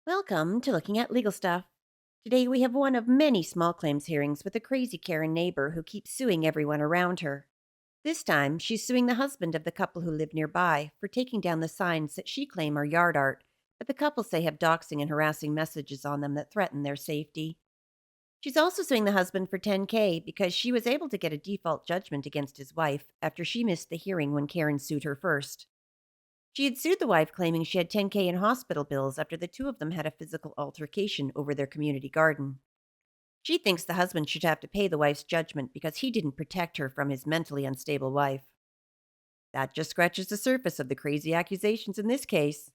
Welcome to Looking at Legal Stuff. Today we have one of many small claims hearings with a Krazy Karen neighbor who keeps suing everyone around her. This time, she's suing the husband of the couple who live nearby for taking down the signs that she claim are yard art, but the couple say have doxing and harassing messages on them that threaten their safety. She's also suing the husband for $10K because she was able to get a default judgment against his wife after she missed the hearing when Karen sued her first. She had sued the wife claiming she had $10K in hospital bills after the two of them had a physical altercation over their community garden. She thinks the husband should have to pay the wife's judgment because he didn't protect her from his mentally unstable wife. That just scratches the surface of the crazy accusations in this case.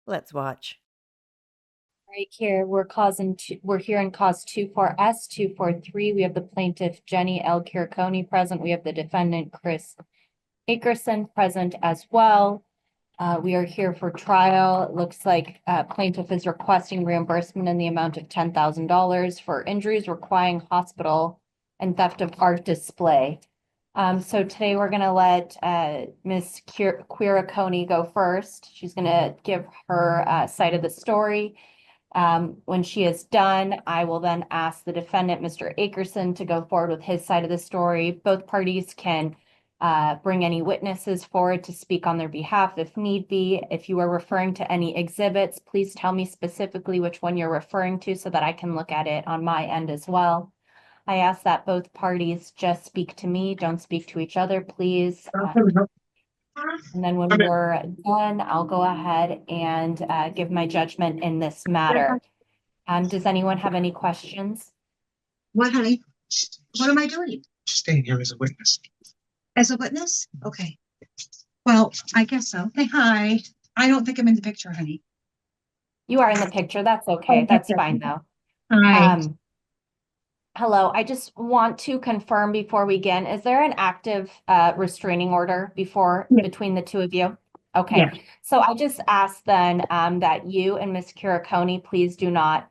Let's watch. Right here, we're here in cause 24S243. We have the plaintiff Jenny L. Kiriconi present. We have the defendant Chris Akerson present as well. We are here for trial. It looks like plaintiff is requesting reimbursement in the amount of $10,000 for injuries requiring hospital and theft of art display. So today we're going to let Ms. Kiriconi go first. She's going to give her side of the story. When she is done, I will then ask the defendant, Mr. Akerson, to go forward with his side of the story. Both parties can bring any witnesses forward to speak on their behalf if need be. If you are referring to any exhibits, please tell me specifically which one you're referring to so that I can look at it on my end as well. I ask that both parties just speak to me, don't speak to each other, please. And then when we're done, I'll go ahead and give my judgment in this matter. Does anyone have any questions? What, honey? What am I doing? Staying here as a witness. As a witness? Okay. Well, I guess so. Hey, hi. I don't think I'm in the picture, honey. You are in the picture. That's okay. That's fine, though. Hi. Hello. I just want to confirm before we begin, is there an active restraining order between the two of you? Okay. Yeah. So I just ask then that you and Ms. Kiriconi please do not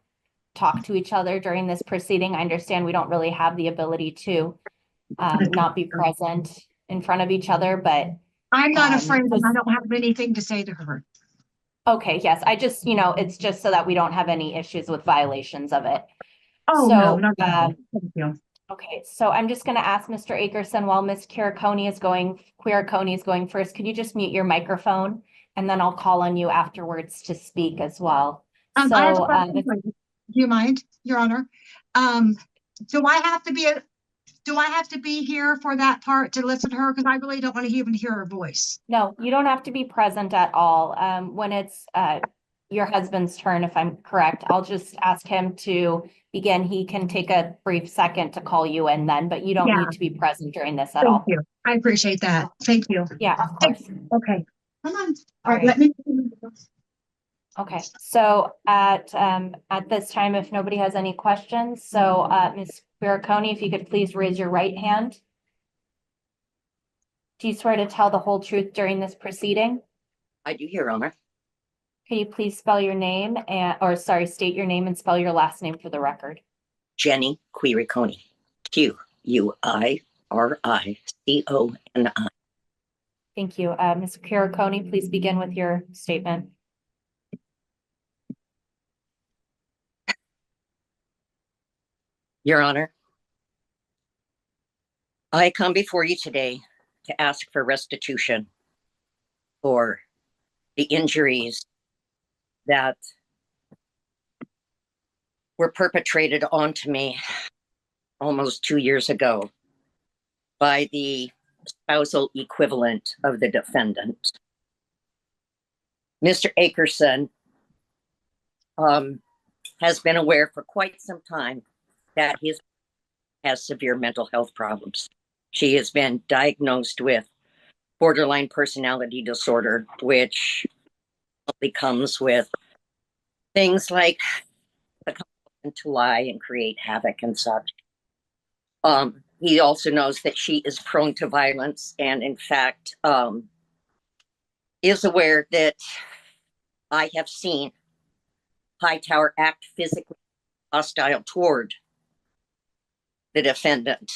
talk to each other during this proceeding. I understand we don't really have the ability to not be present in front of each other, but I'm not afraid and I don't have anything to say to her. okay, yes. I just, it's just so that we don't have any issues with violations of it. Oh, So, no, thank you. okay, so I'm just going to ask Mr. Akerson while Ms. Kiriconi is going first. Could you just mute your microphone? And then I'll call on you afterwards to speak as well. I have a question. Do you mind, Your Honor? Do I have to be here for that part to listen to her? Because I really don't want to even hear her voice. No, you don't have to be present at all. When it's your husband's turn, if I'm correct, I'll just ask him to begin. He can take a brief second to call you in then, but you don't need to be present during this at all. Thank you. I appreciate that. Thank you. Yeah, of course. Okay. Come on. All right. Let me. Okay, so at this time, if nobody has any questions, so Ms. Kiriconi, if you could please raise your right hand. Do you swear to tell the whole truth during this proceeding? I do, Your Honor. Can you please spell your name state your name and spell your last name for the record? Jenny Quiriconi. Quiriconi. Thank you. Ms. Kiriconi, please begin with your statement. Your Honor, I come before you today to ask for restitution for the injuries that were perpetrated onto me almost 2 years ago by the spousal equivalent of the defendant. Mr. Akerson has been aware for quite some time that he has severe mental health problems. She has been diagnosed with borderline personality disorder, which comes with things like the compulsion to lie and create havoc and such. He also knows that she is prone to violence and, in fact, is aware that I have seen Hightower act physically hostile toward the defendant.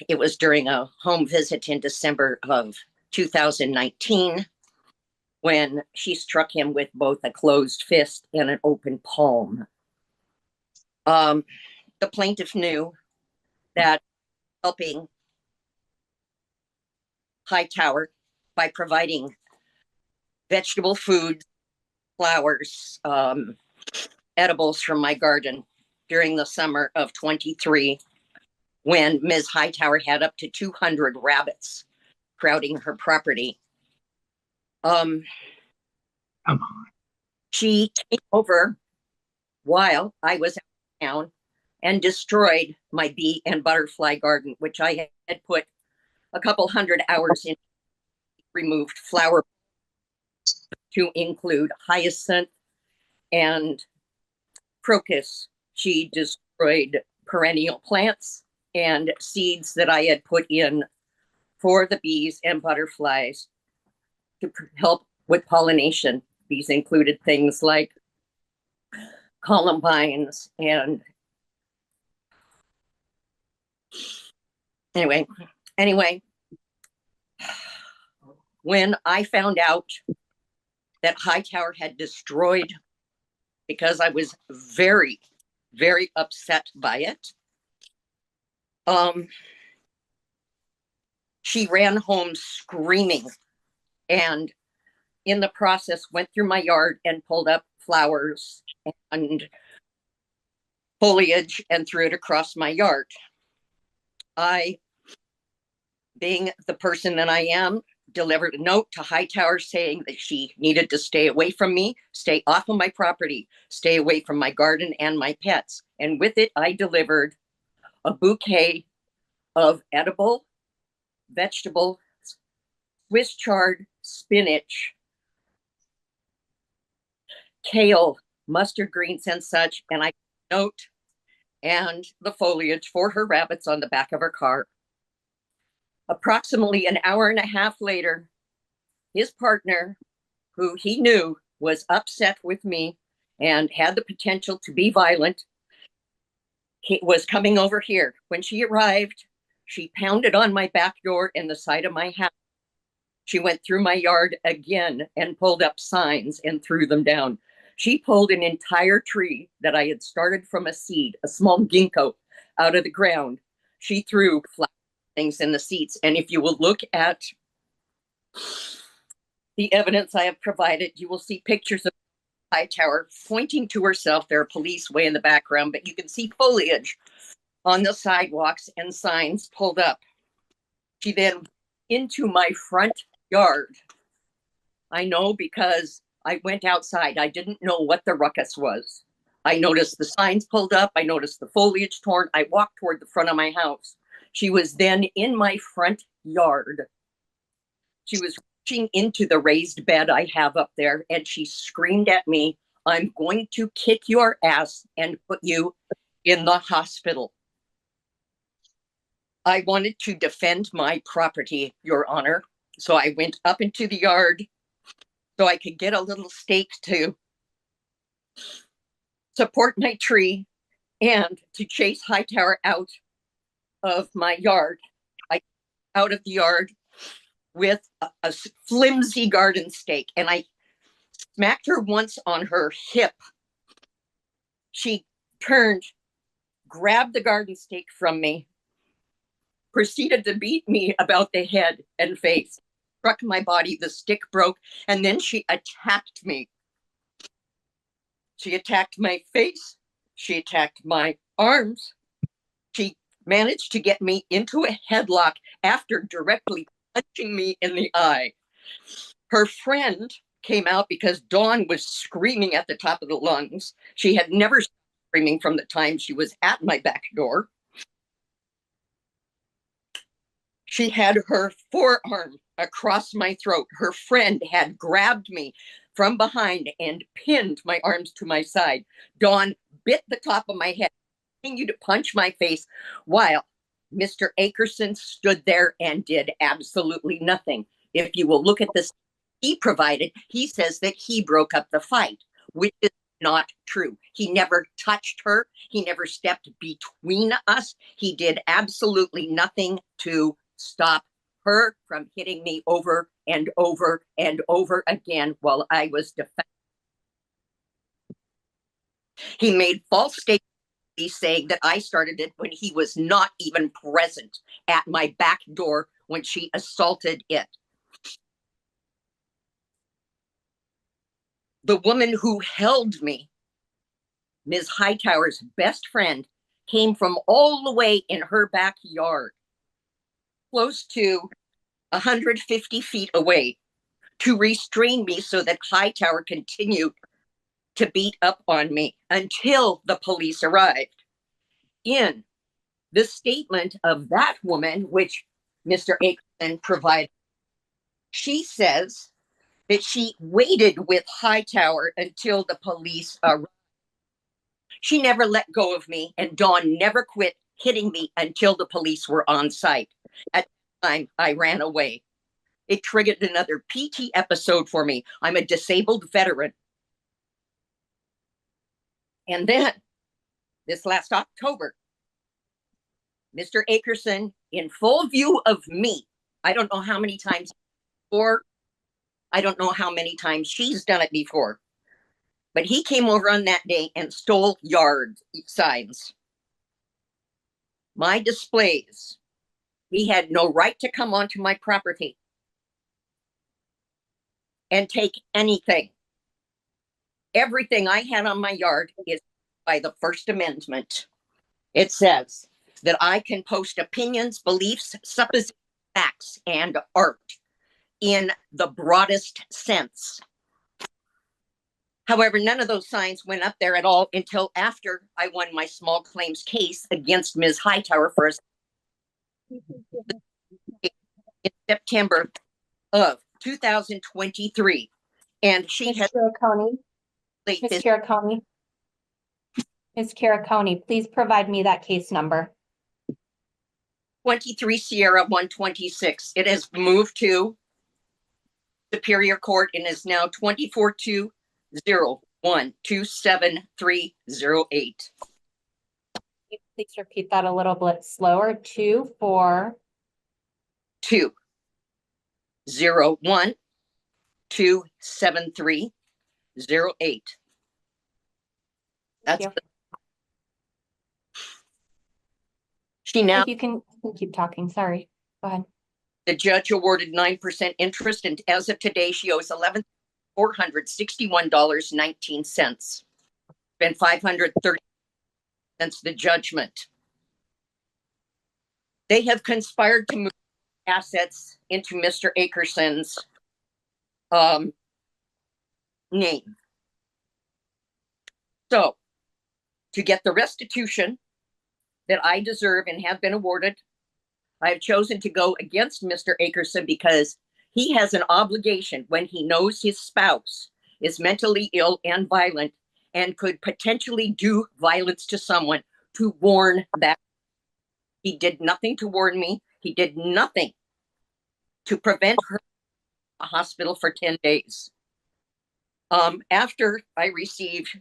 It was during a home visit in December of 2019 when she struck him with both a closed fist and an open palm. The plaintiff knew that helping Hightower by providing vegetable foods, flowers, edibles from my garden during the summer of 23, when Ms. Hightower had up to 200 rabbits crowding her property. Come on. She came over while I was out of town and destroyed my bee and butterfly garden, which I had put a couple hundred hours in, removed flower to include hyacinth and crocus. She destroyed perennial plants and seeds that I had put in for the bees and butterflies to help with pollination. These included things like columbines and anyway, when I found out that Hightower had destroyed, because I was very, very upset by it, she ran home screaming, and in the process went through my yard and pulled up flowers and foliage and threw it across my yard. I, being the person that I am, delivered a note to Hightower saying that she needed to stay away from me, stay off of my property, stay away from my garden and my pets. And with it, I delivered a bouquet of edible vegetable, Swiss chard, spinach, kale, mustard greens and such. And I note and the foliage for her rabbits on the back of her car. Approximately an hour and a half later, his partner, who he knew was upset with me and had the potential to be violent, he was coming over here. When she arrived, she pounded on my back door and the side of my house. She went through my yard again and pulled up signs and threw them down. She pulled an entire tree that I had started from a seed, a small ginkgo, out of the ground. She threw things in the seats. And if you will look at the evidence I have provided, you will see pictures of Hightower pointing to herself. There are police way in the background, but you can see foliage on the sidewalks and signs pulled up. She then into my front yard. I know because I went outside. I didn't know what the ruckus was. I noticed the signs pulled up. I noticed the foliage torn. I walked toward the front of my house. She was then in my front yard. She was reaching into the raised bed I have up there, and she screamed at me, "I'm going to kick your ass and put you in the hospital." I wanted to defend my property, Your Honor. So I went up into the yard so I could get a little stake to support my tree and to chase Hightower out of my yard. I out of the yard with a flimsy garden stake, and I smacked her once on her hip. She turned, grabbed the garden stake from me, proceeded to beat me about the head and face, struck my body, the stick broke, and then she attacked me. She attacked my face. She attacked my arms. She managed to get me into a headlock after directly punching me in the eye. Her friend came out because Dawn was screaming at the top of the lungs. She had never stopped screaming from the time she was at my back door. She had her forearm across my throat. Her friend had grabbed me from behind and pinned my arms to my side. Dawn bit the top of my head, continued to punch my face, while Mr. Akerson stood there and did absolutely nothing. If you will look at this he provided, he says that he broke up the fight, which is not true. He never touched her. He never stepped between us. He did absolutely nothing to stop her from hitting me over and over and over again while I was defending. He made false statements saying that I started it when he was not even present at my back door when she assaulted it. The woman who held me, Ms. Hightower's best friend, came from all the way in her backyard, close to 150 feet away, to restrain me so that Hightower continued to beat up on me until the police arrived. In the statement of that woman, which Mr. Akerson provided, she says that she waited with Hightower until the police arrived. She never let go of me, and Dawn never quit hitting me until the police were on site. At the time, I ran away. It triggered another PT episode for me. I'm a disabled veteran. And then, this last October, Mr. Akerson, in full view of me, I don't know how many times before, I don't know how many times she's done it before, but he came over on that day and stole yard signs. My displays. He had no right to come onto my property and take anything. Everything I had on my yard is by the First Amendment. It says that I can post opinions, beliefs, suppositions, facts, and art in the broadest sense. However, none of those signs went up there at all until after I won my small claims case against Ms. Hightower for in September of 2023. And she Ms. has Caraconi, Ms. Caraconi, Ms. Caraconi, please provide me that case number. 23 Sierra 126. It has moved to Superior Court and is now 242012738. Please repeat that a little bit slower. 242012738. That's she now. If you can keep talking, sorry. Go ahead. The judge awarded 9% interest, and as of today, she owes $11,461.19. Been $530 since the judgment. They have conspired to move assets into Mr. Akerson's name. So, to get the restitution that I deserve and have been awarded, I have chosen to go against Mr. Akerson because he has an obligation when he knows his spouse is mentally ill and violent and could potentially do violence to someone to warn that. He did nothing to warn me. He did nothing to prevent her in a hospital for 10 days. After I received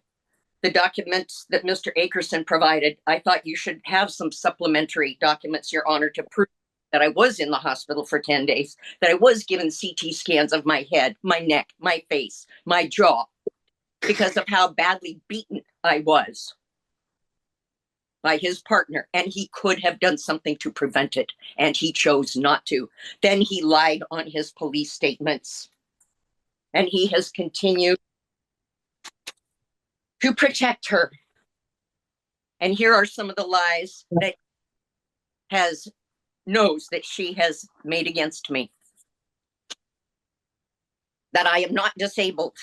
the documents that Mr. Akerson provided, I thought you should have some supplementary documents, Your Honor, to prove that I was in the hospital for 10 days, that I was given CT scans of my head, my neck, my face, my jaw, because of how badly beaten I was by his partner, and he could have done something to prevent it, and he chose not to. Then he lied on his police statements, and he has continued to protect her. And here are some of the lies that knows that she has made against me. That I am not disabled.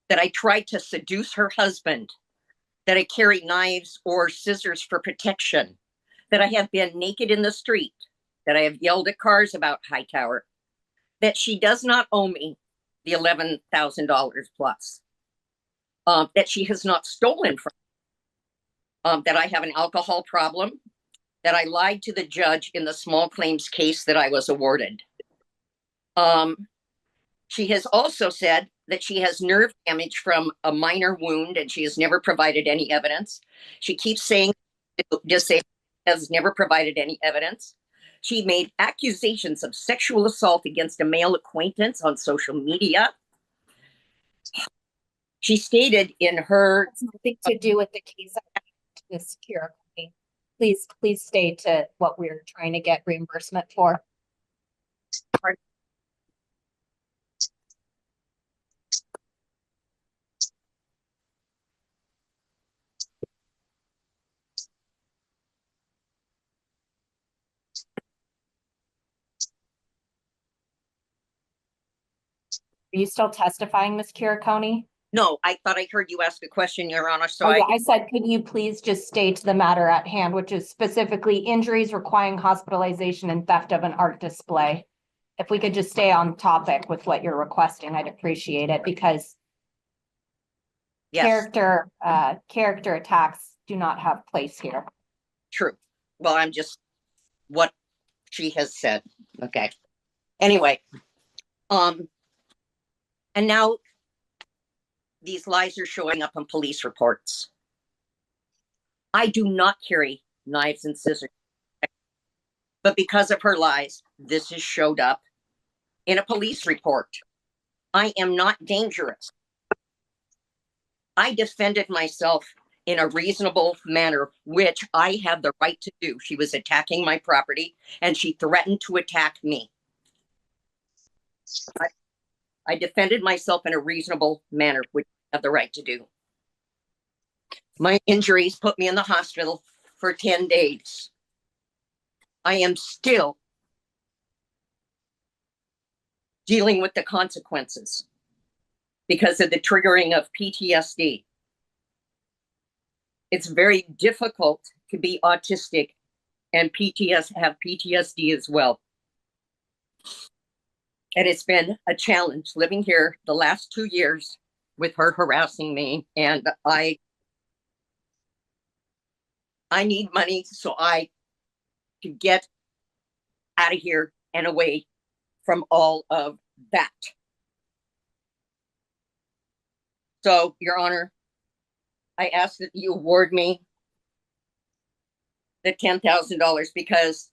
That I tried to seduce her husband. That I carry knives or scissors for protection. That I have been naked in the street. That I have yelled at cars about Hightower. That she does not owe me the $11,000 plus. That she has not stolen from. That I have an alcohol problem. That I lied to the judge in the small claims case that I was awarded. She has also said that she has nerve damage from a minor wound and she has never provided any evidence. She keeps saying disabled, has never provided any evidence. She made accusations of sexual assault against a male acquaintance on social media. She stated in her Has nothing to do with the case, Ms. Kirakami. Please stay to what we're trying to get reimbursement for. Are you still testifying, Ms. Kirakami? No, I thought I heard you ask a question, Your Honor, so Oh, yeah, I said, could you please just stay to the matter at hand, which is specifically injuries requiring hospitalization and theft of an art display? If we could just stay on topic with what you're requesting, I'd appreciate it, because yes, character attacks do not have place here. true. Well, I'm just what she has said. Okay. Anyway, and now these lies are showing up on police reports. I do not carry knives and scissors, but because of her lies, this has showed up in a police report. I am not dangerous. I defended myself in a reasonable manner, which I have the right to do. She was attacking my property and she threatened to attack me. I defended myself in a reasonable manner, which I have the right to do. My injuries put me in the hospital for 10 days. I am still dealing with the consequences because of the triggering of PTSD. It's very difficult to be autistic and have PTSD as well. And it's been a challenge living here the last 2 years with her harassing me. And I need money so I can get out of here and away from all of that. So, Your Honor, I ask that you award me the $10,000 because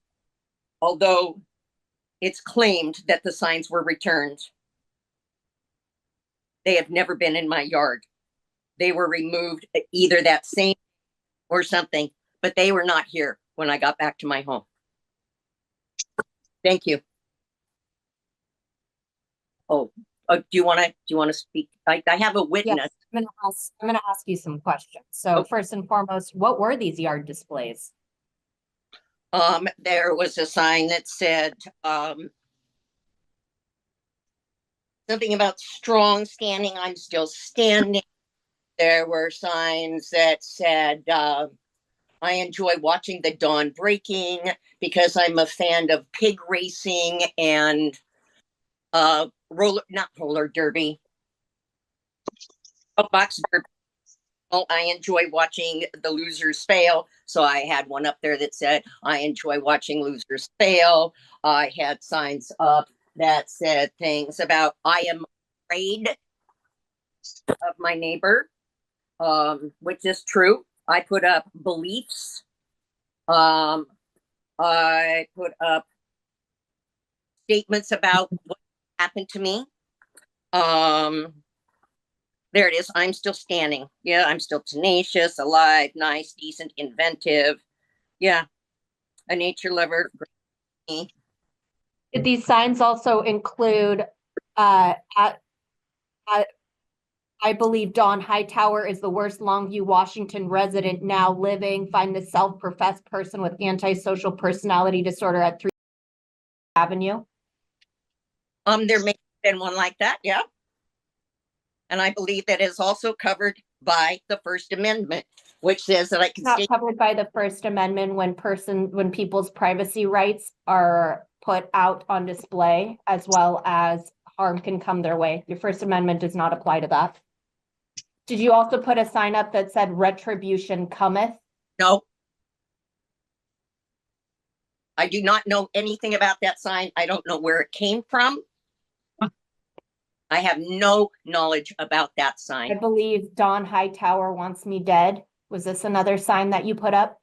although it's claimed that the signs were returned, they have never been in my yard. They were removed either that same or something, but they were not here when I got back to my home. Thank you. Oh, do you want to speak? I have a witness. Yes, I'm gonna ask you some questions. So first and foremost, what were these yard displays? There was a sign that said something about strong standing. I'm still standing. There were signs that said I enjoy watching the dawn breaking because I'm a fan of pig racing and not roller derby, box derby. Well, I enjoy watching the losers fail. So I had one up there that said, I enjoy watching losers fail. I had signs up that said things about, I am afraid of my neighbor, which is true. I put up beliefs. I put up statements about what happened to me. There it is. I'm still standing. Yeah, I'm still tenacious, alive, nice, decent, inventive. Yeah, a nature lover. Did these signs also include, I believe Dawn Hightower is the worst Longview, Washington resident now living. Find the self-professed person with antisocial personality disorder at 3 Avenue? There may have been one like that, yeah. And I believe that is also covered by the First Amendment, which says that I can Not covered by the First Amendment when people's privacy rights are put out on display, as well as harm can come their way. Your First Amendment does not apply to that. Did you also put a sign up that said retribution cometh? No. I do not know anything about that sign. I don't know where it came from. I have no knowledge about that sign. I believe Dawn Hightower wants me dead. Was this another sign that you put up?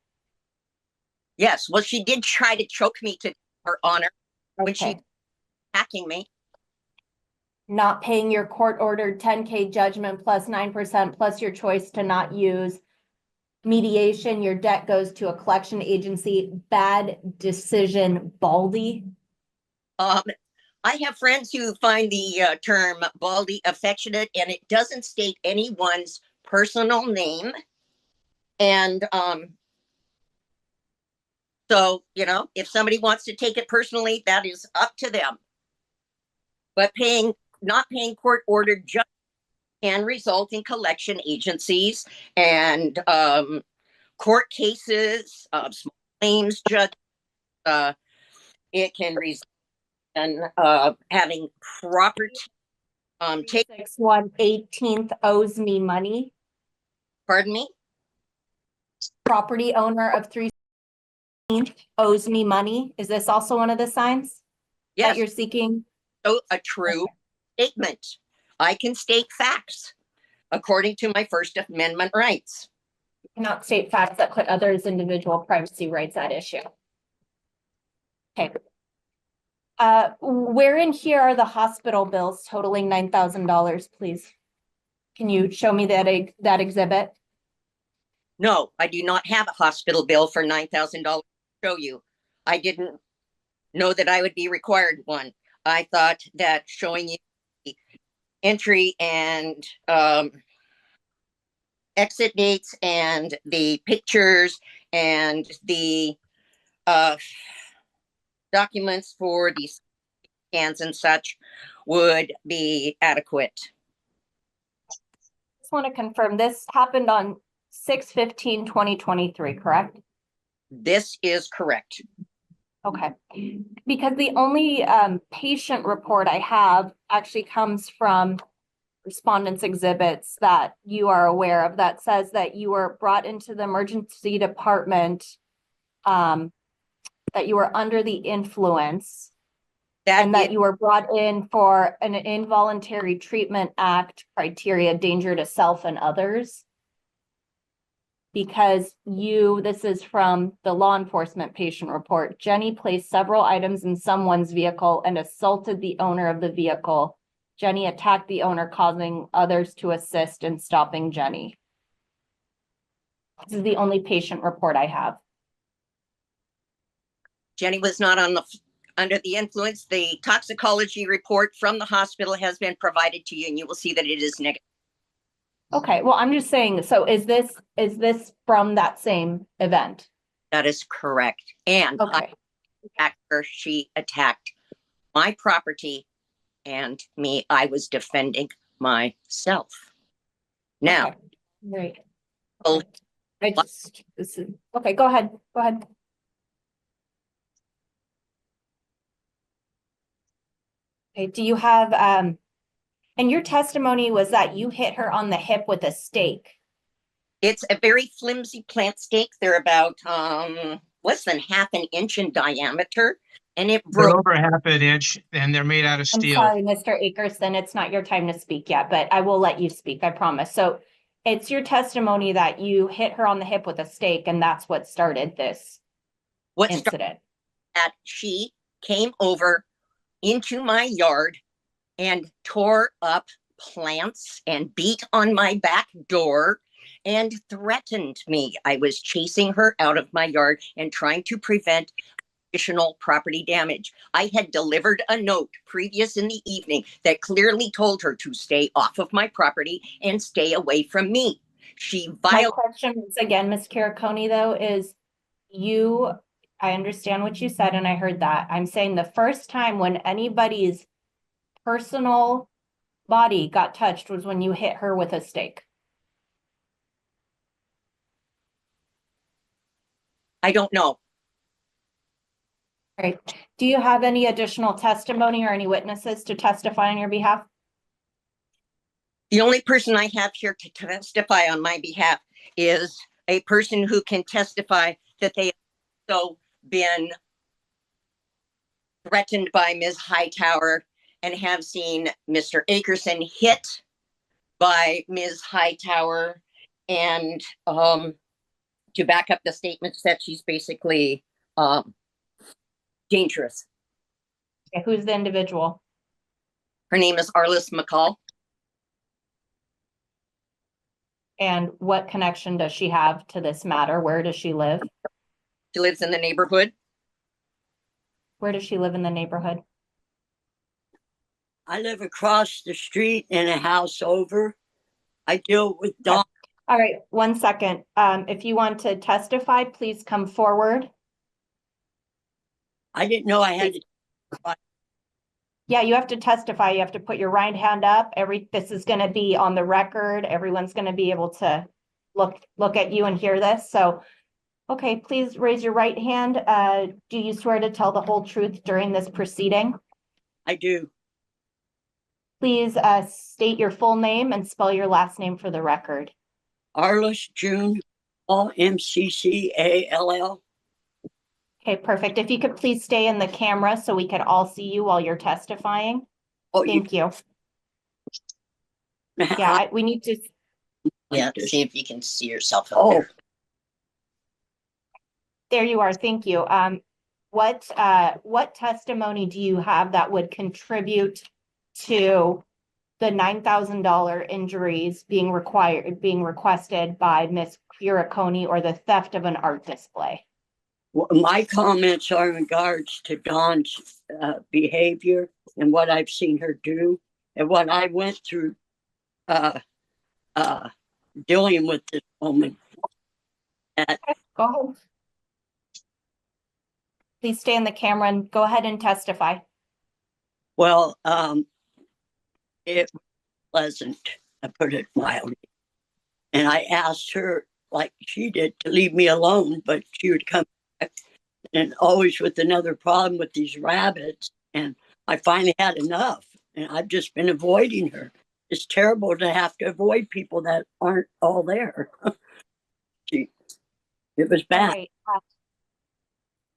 Yes. Well, she did try to choke me to Her Honor, when she's Okay. attacking me. Not paying your court-ordered 10K judgment plus 9% plus your choice to not use mediation, your debt goes to a collection agency. Bad decision, Baldy. I have friends who find the term baldy affectionate, and it doesn't state anyone's personal name. And so, you know, if somebody wants to take it personally, that is up to them. But not paying court ordered judgment can result in collection agencies and court cases, small claims judge. It can result in having property. Take 6/1/18 owes me money. Pardon me. Property owner of 3 owes me money. Is this also one of the signs that Yes. you're seeking? So a true statement. I can state facts according to my First Amendment rights. You cannot state facts that put others' individual privacy rights at issue. Okay. Where in here are the hospital bills totaling $9,000, please? Can you show me that exhibit? No, I do not have a hospital bill for $9,000 to show you. I didn't know that I would be required one. I thought that showing you the entry and exit dates and the pictures and the documents for these scans and such would be adequate. Just want to confirm this happened on 6/15/2023, correct? This is correct. Okay, because the only patient report I have actually comes from respondents' exhibits that you are aware of that says that you were brought into the emergency department, that you were under the influence, and that you were brought in for an involuntary treatment act criteria, danger to self and others. Because this is from the law enforcement patient report. Jenny placed several items in someone's vehicle and assaulted the owner of the vehicle. Jenny attacked the owner, causing others to assist in stopping Jenny. This is the only patient report I have. Jenny was not under the influence. The toxicology report from the hospital has been provided to you, and you will see that it is negative. Okay, well, I'm just saying, so is this from that same event? That is correct. And Okay. She attacked my property and me. I was defending myself. Now, Okay. Right. well, Okay, go ahead. Go ahead. Okay, do you have, and your testimony was that you hit her on the hip with a stake? it's a very flimsy plant stake. They're about less than half an inch in diameter, and it They're broke. over half an inch and they're made out of I'm steel. sorry, Mr. Akerson, it's not your time to speak yet, but I will let you speak, I promise. So it's your testimony that you hit her on the hip with a stake, and that's what started this incident. That she came over into my yard and tore up plants and beat on my back door and threatened me. I was chasing her out of my yard and trying to prevent additional property damage. I had delivered a note previous in the evening that clearly told her to stay off of my property and stay away from me. My question is, again, Ms. Caraconi, though, is I understand what you said and I heard that. I'm saying the first time when anybody's personal body got touched was when you hit her with a stake. I don't know. Right. Do you have any additional testimony or any witnesses to testify on your behalf? The only person I have here to testify on my behalf is a person who can testify that they have also been threatened by Ms. Hightower and have seen Mr. Akerson hit by Ms. Hightower, and to back up the statements that she's basically dangerous. Okay, who's the individual? Her name is Arliss McCall. And what connection does she have to this matter? Where does she live? She lives in the neighborhood. Where does she live in the neighborhood? I live across the street in a house over. I deal with dogs. All right, 1 second. If you want to testify, please come forward. I didn't know I had to. Yeah, you have to testify. You have to put your right hand up. This is going to be on the record. Everyone's going to be able to look at you and hear this. So, okay, please raise your right hand. Do you swear to tell the whole truth during this proceeding? I do. Please state your full name and spell your last name for the record. Arliss June, MCCALL. Okay, perfect. If you could please stay in the camera so we could all see you while you're testifying. Oh, Thank you. Yeah. Yeah, we need to. Yeah, see if you can see yourself up Oh, there. There you are. Thank you. What testimony do you have that would contribute to the $9,000 injuries being requested by Miss Curaconi or the theft of an art display? my comments are in regards to Dawn's behavior and what I've seen her do and what I went through dealing with this woman. Go ahead. Please stay in the camera and go ahead and testify. Well, it was pleasant, I put it mildly. And I asked her, like she did, to leave me alone, but she would come back and always with another problem with these rabbits. And I finally had enough, and I've just been avoiding her. It's terrible to have to avoid people that aren't all there. It was bad. All right.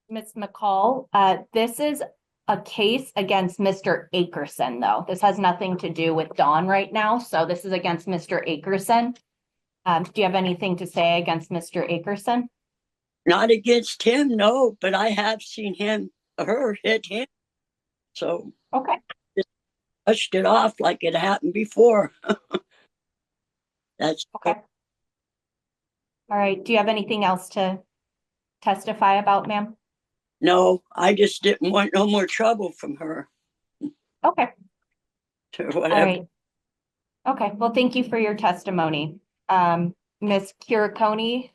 Ms. McCall, this is a case against Mr. Akerson, though. This has nothing to do with Dawn right now. So this is against Mr. Akerson. Do you have anything to say against Mr. Akerson? Not against him, no, but I have seen her hit him. So Okay. just pushed it off like it happened before. That's Okay. All right. Do you have anything else to testify about, ma'am? no, I just didn't want no more trouble from her Okay. or All whatever. right. Okay. Well, thank you for your testimony. Ms. Curaconi,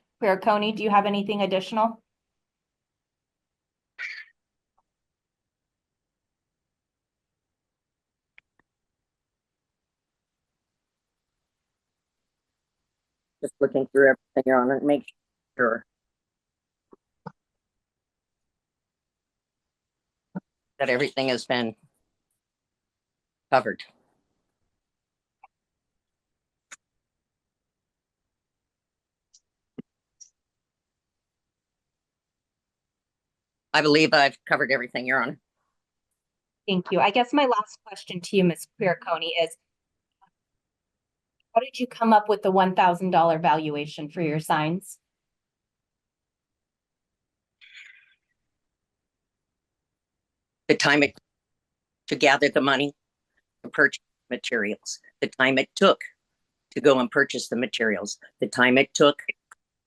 do you have anything additional? Just looking through everything, Your Honor, make sure that everything has been covered. I believe I've covered everything, Your Honor. Thank you. I guess my last question to you, Ms. Curaconi, is how did you come up with the $1,000 valuation for your signs? The time it to gather the money to purchase materials, the time it took to go and purchase the materials, the time it took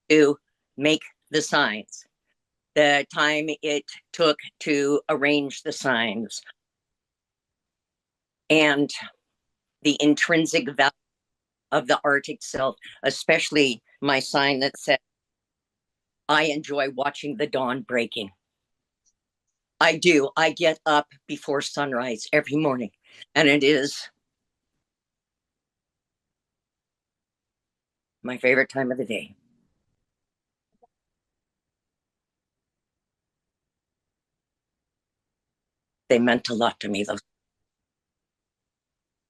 to make the signs, the time it took to arrange the signs, and the intrinsic value of the art itself, especially my sign that said, I enjoy watching the dawn breaking. I do. I get up before sunrise every morning, and it is my favorite time of the day. They meant a lot to me, though.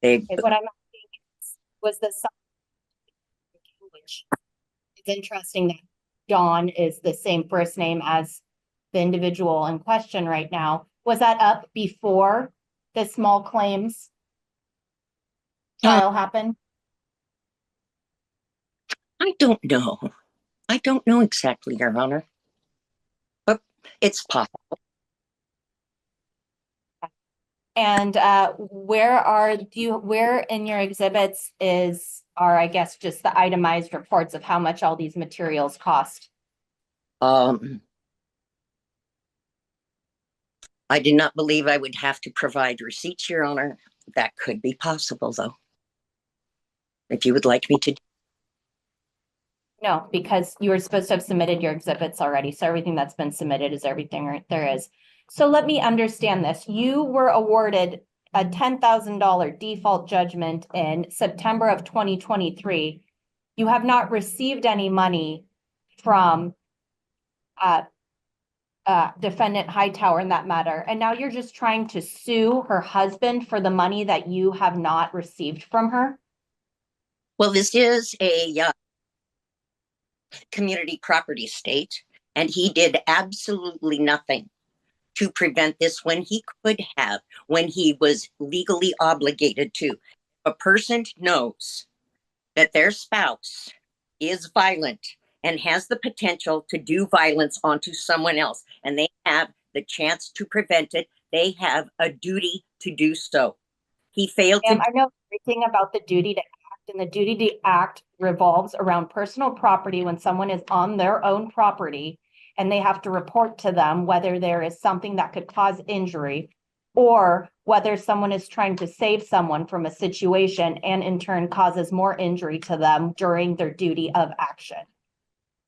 What I'm asking was the sign, which is interesting that Dawn is the same first name as the individual in question right now. Was that up before the small claims trial happened? I don't know. I don't know exactly, Your Honor. But it's possible. And where in your exhibits are, I guess, just the itemized reports of how much all these materials cost? I did not believe I would have to provide receipts, Your Honor. That could be possible, though. If you would like me to. No, because you were supposed to have submitted your exhibits already. So everything that's been submitted is everything there is. So let me understand this. You were awarded a $10,000 default judgment in September of 2023. You have not received any money from Defendant Hightower in that matter. And now you're just trying to sue her husband for the money that you have not received from her? Well, this is a community property state, and he did absolutely nothing to prevent this when he could have, when he was legally obligated to. If a person knows that their spouse is violent and has the potential to do violence onto someone else, and they have the chance to prevent it, they have a duty to do so. He failed to. I know everything about the duty to act, and the duty to act revolves around personal property when someone is on their own property and they have to report to them whether there is something that could cause injury or whether someone is trying to save someone from a situation and in turn causes more injury to them during their duty of action.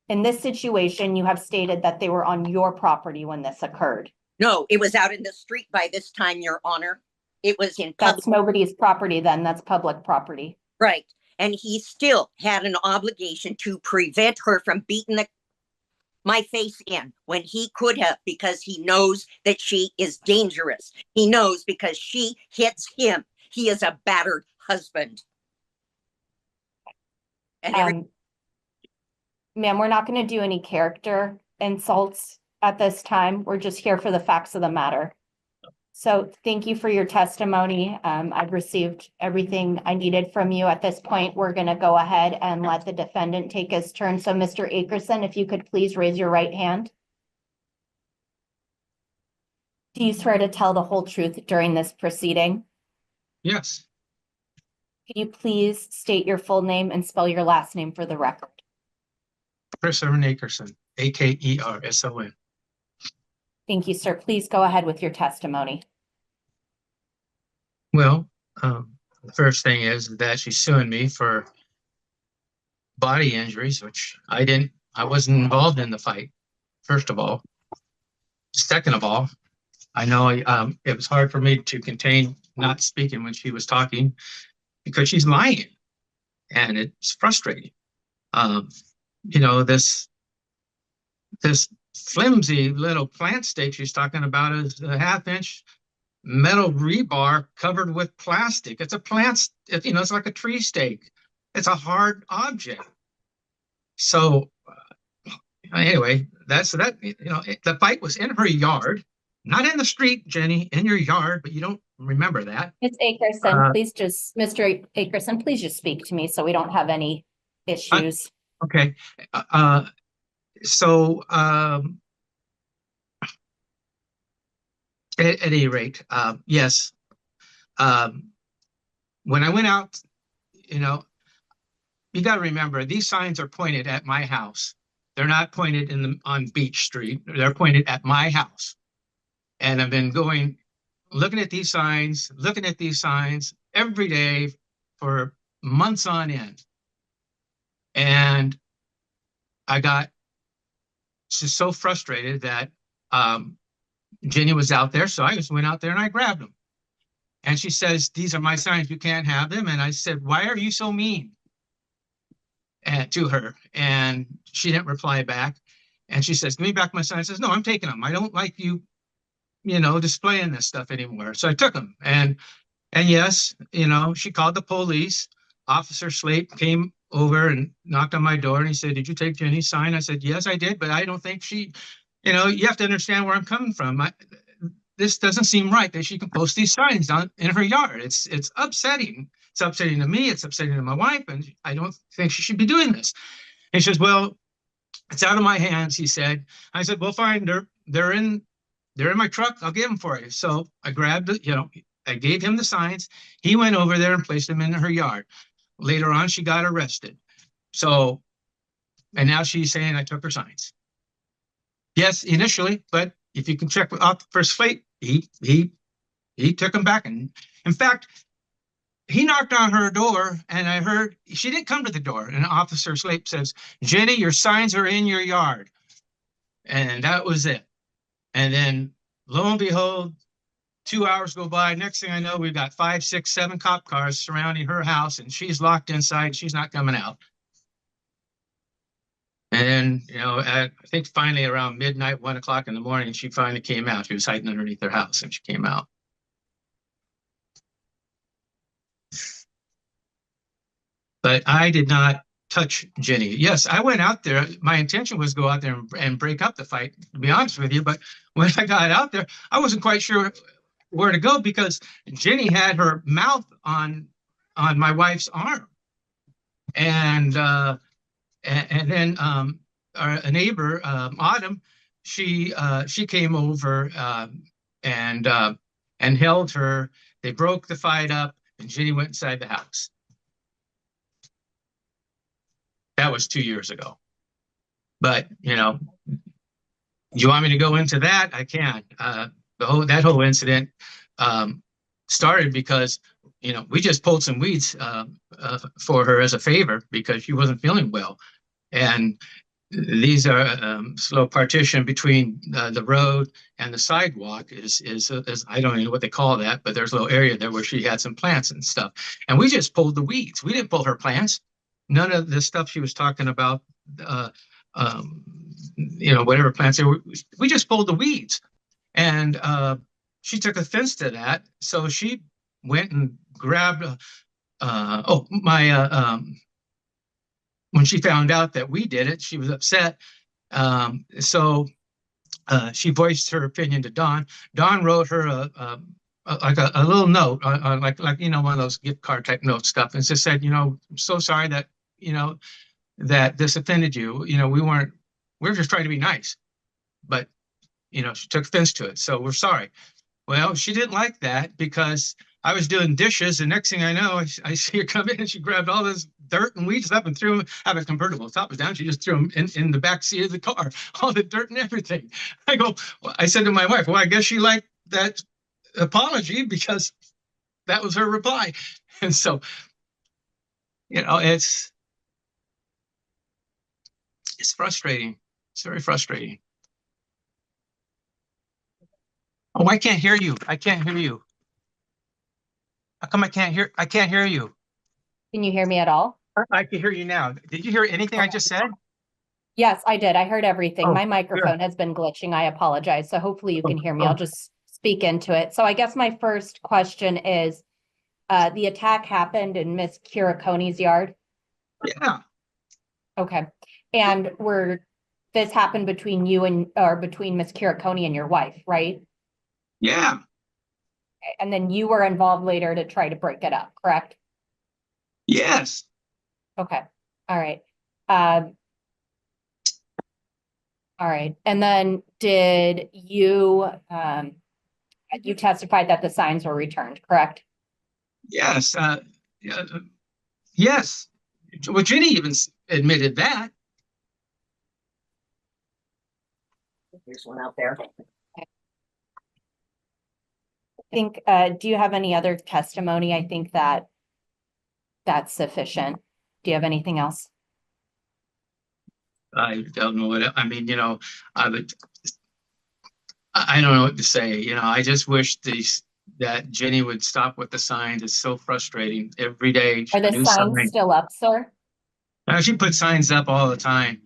In this situation, you have stated that they were on your property when this occurred. No, it was out in the street by this time, Your Honor. It was in public. That's nobody's property then, that's public property. Right. And he still had an obligation to prevent her from beating my face in when he could have, because he knows that she is dangerous. He knows because she hits him. He is a battered husband. And ma'am, we're not going to do any character insults at this time. We're just here for the facts of the matter. So thank you for your testimony. I've received everything I needed from you. At this point, we're going to go ahead and let the defendant take his turn. So Mr. Akerson, if you could please raise your right hand. Do you swear to tell the whole truth during this proceeding? Yes. Could you please state your full name and spell your last name for the record? Christopher Akerson, Akerson. Thank you, sir. Please go ahead with your testimony. Well, the first thing is that she's suing me for body injuries, which I wasn't involved in the fight, first of all. Second of all, I know it was hard for me to contain not speaking when she was talking because she's lying, and it's frustrating. You know, this flimsy little plant stake she's talking about is a 1/2-inch metal rebar covered with plastic. It's a plant, you know, it's like a tree stake. It's a hard object. So anyway, that's that. You know, the fight was in her yard, not in the street, Jenny, in your yard, but you don't remember that. Ms. Akerson, Mr. Akerson, please just speak to me so we don't have any issues. Okay. So at any rate, yes. When I went out, you know, you got to remember these signs are pointed at my house. They're not pointed on Beach Street. They're pointed at my house. And I've been looking at these signs every day for months on end. And I got just so frustrated that Jenny was out there. So I just went out there and I grabbed them. And she says, "These are my signs. You can't have them." And I said, "Why are you so mean?" To her. And she didn't reply back. And she says, "Give me back my signs." I says, "No, I'm taking them. I don't like you, you know, displaying this stuff anymore." So I took them. And yes, you know, she called the police. Officer Slate came over and knocked on my door and he said, "Did you take Jenny's sign?" I said, "Yes, I did, but I don't think she, you know, you have to understand where I'm coming from. This doesn't seem right that she can post these signs in her yard. It's upsetting. It's upsetting to me. It's upsetting to my wife, and I don't think she should be doing this." And he says, "Well, it's out of my hands," he said. I said, "Well, fine. They're in my truck. I'll get them for you." So I grabbed it, you know, I gave him the signs. He went over there and placed them in her yard. Later on, she got arrested. So, and now she's saying I took her signs. Yes, initially, but if you can check off the first plate, he took them back. And in fact, he knocked on her door, and I heard she didn't come to the door. And Officer Slape says, "Jenny, your signs are in your yard." And that was it. And then lo and behold, 2 hours go by. Next thing I know, we've got 5, 6, 7 cop cars surrounding her house, and she's locked inside. She's not coming out. And then, you know, I think finally around midnight, 1 o'clock in the morning, she finally came out. She was hiding underneath their house, and she came out. But I did not touch Jenny. Yes, I went out there. My intention was to go out there and break up the fight, to be honest with you. But when I got out there, I wasn't quite sure where to go because Jenny had her mouth on my wife's arm. And then a neighbor, Autumn, she came over and held her. They broke the fight up, and Jenny went inside the house. That was 2 years ago. But, you know, you want me to go into that? I can. That whole incident started because, you know, we just pulled some weeds for her as a favor because she wasn't feeling well. And these are slow partition between the road and the sidewalk is I don't even know what they call that, but there's a little area there where she had some plants and stuff. And we just pulled the weeds. We didn't pull her plants. None of the stuff she was talking about, you know, whatever plants there were, we just pulled the weeds. And she took offense to that. So she went and grabbed, when she found out that we did it, she was upset. So she voiced her opinion to Don. Don wrote her a little note, like you know, one of those gift card type note stuff, and just said, you know, I'm so sorry that, you know, that this offended you. You know, we were just trying to be nice, but, you know, she took offense to it. So we're sorry. Well, she didn't like that because I was doing dishes, and next thing I know, I see her come in and she grabbed all this dirt and weeds up and threw them out of a convertible. Top was down. She just threw them in the back seat of the car, all the dirt and everything. I said to my wife, well, I guess she liked that apology because that was her reply. And so, you know, it's frustrating. It's very frustrating. Oh, I can't hear you. I can't hear you. How come I can't hear you? Can you hear me at all? I can hear you now. Did you hear anything I just said? Yes, I did. I heard everything. Oh, My microphone has been glitching. I apologize. So hopefully you can hear me. I'll just speak into it. So I guess my first question is, the attack happened in Miss Kirikoni's yard? Yeah. Okay. And this happened between you or between Miss Kirikoni and your wife, right? Yeah. And then you were involved later to try to break it up, correct? Yes. Okay. All right. All right. And then did you testified that the signs were returned, correct? Yes. Yes. Well, Jenny even admitted that. There's one out there. I think, do you have any other testimony? I think that's sufficient. Do you have anything else? I don't know what I mean. You know, I don't know what to say. You know, I just wish that Jenny would stop with the signs. It's so frustrating every day. Are the signs still up, sir? She puts signs up all the time.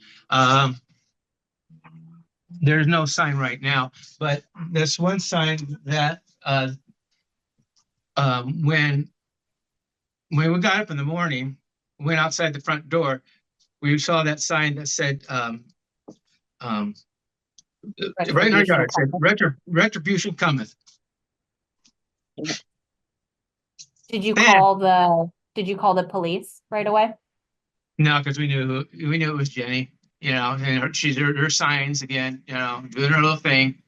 There's no sign right now, but there's one sign that when we got up in the morning, went outside the front door, we saw that sign that said, right in our yard, it said, retribution cometh. Did you call the police right away? No, because we knew it was Jenny, you know, and she's her signs again, you know, doing her little thing.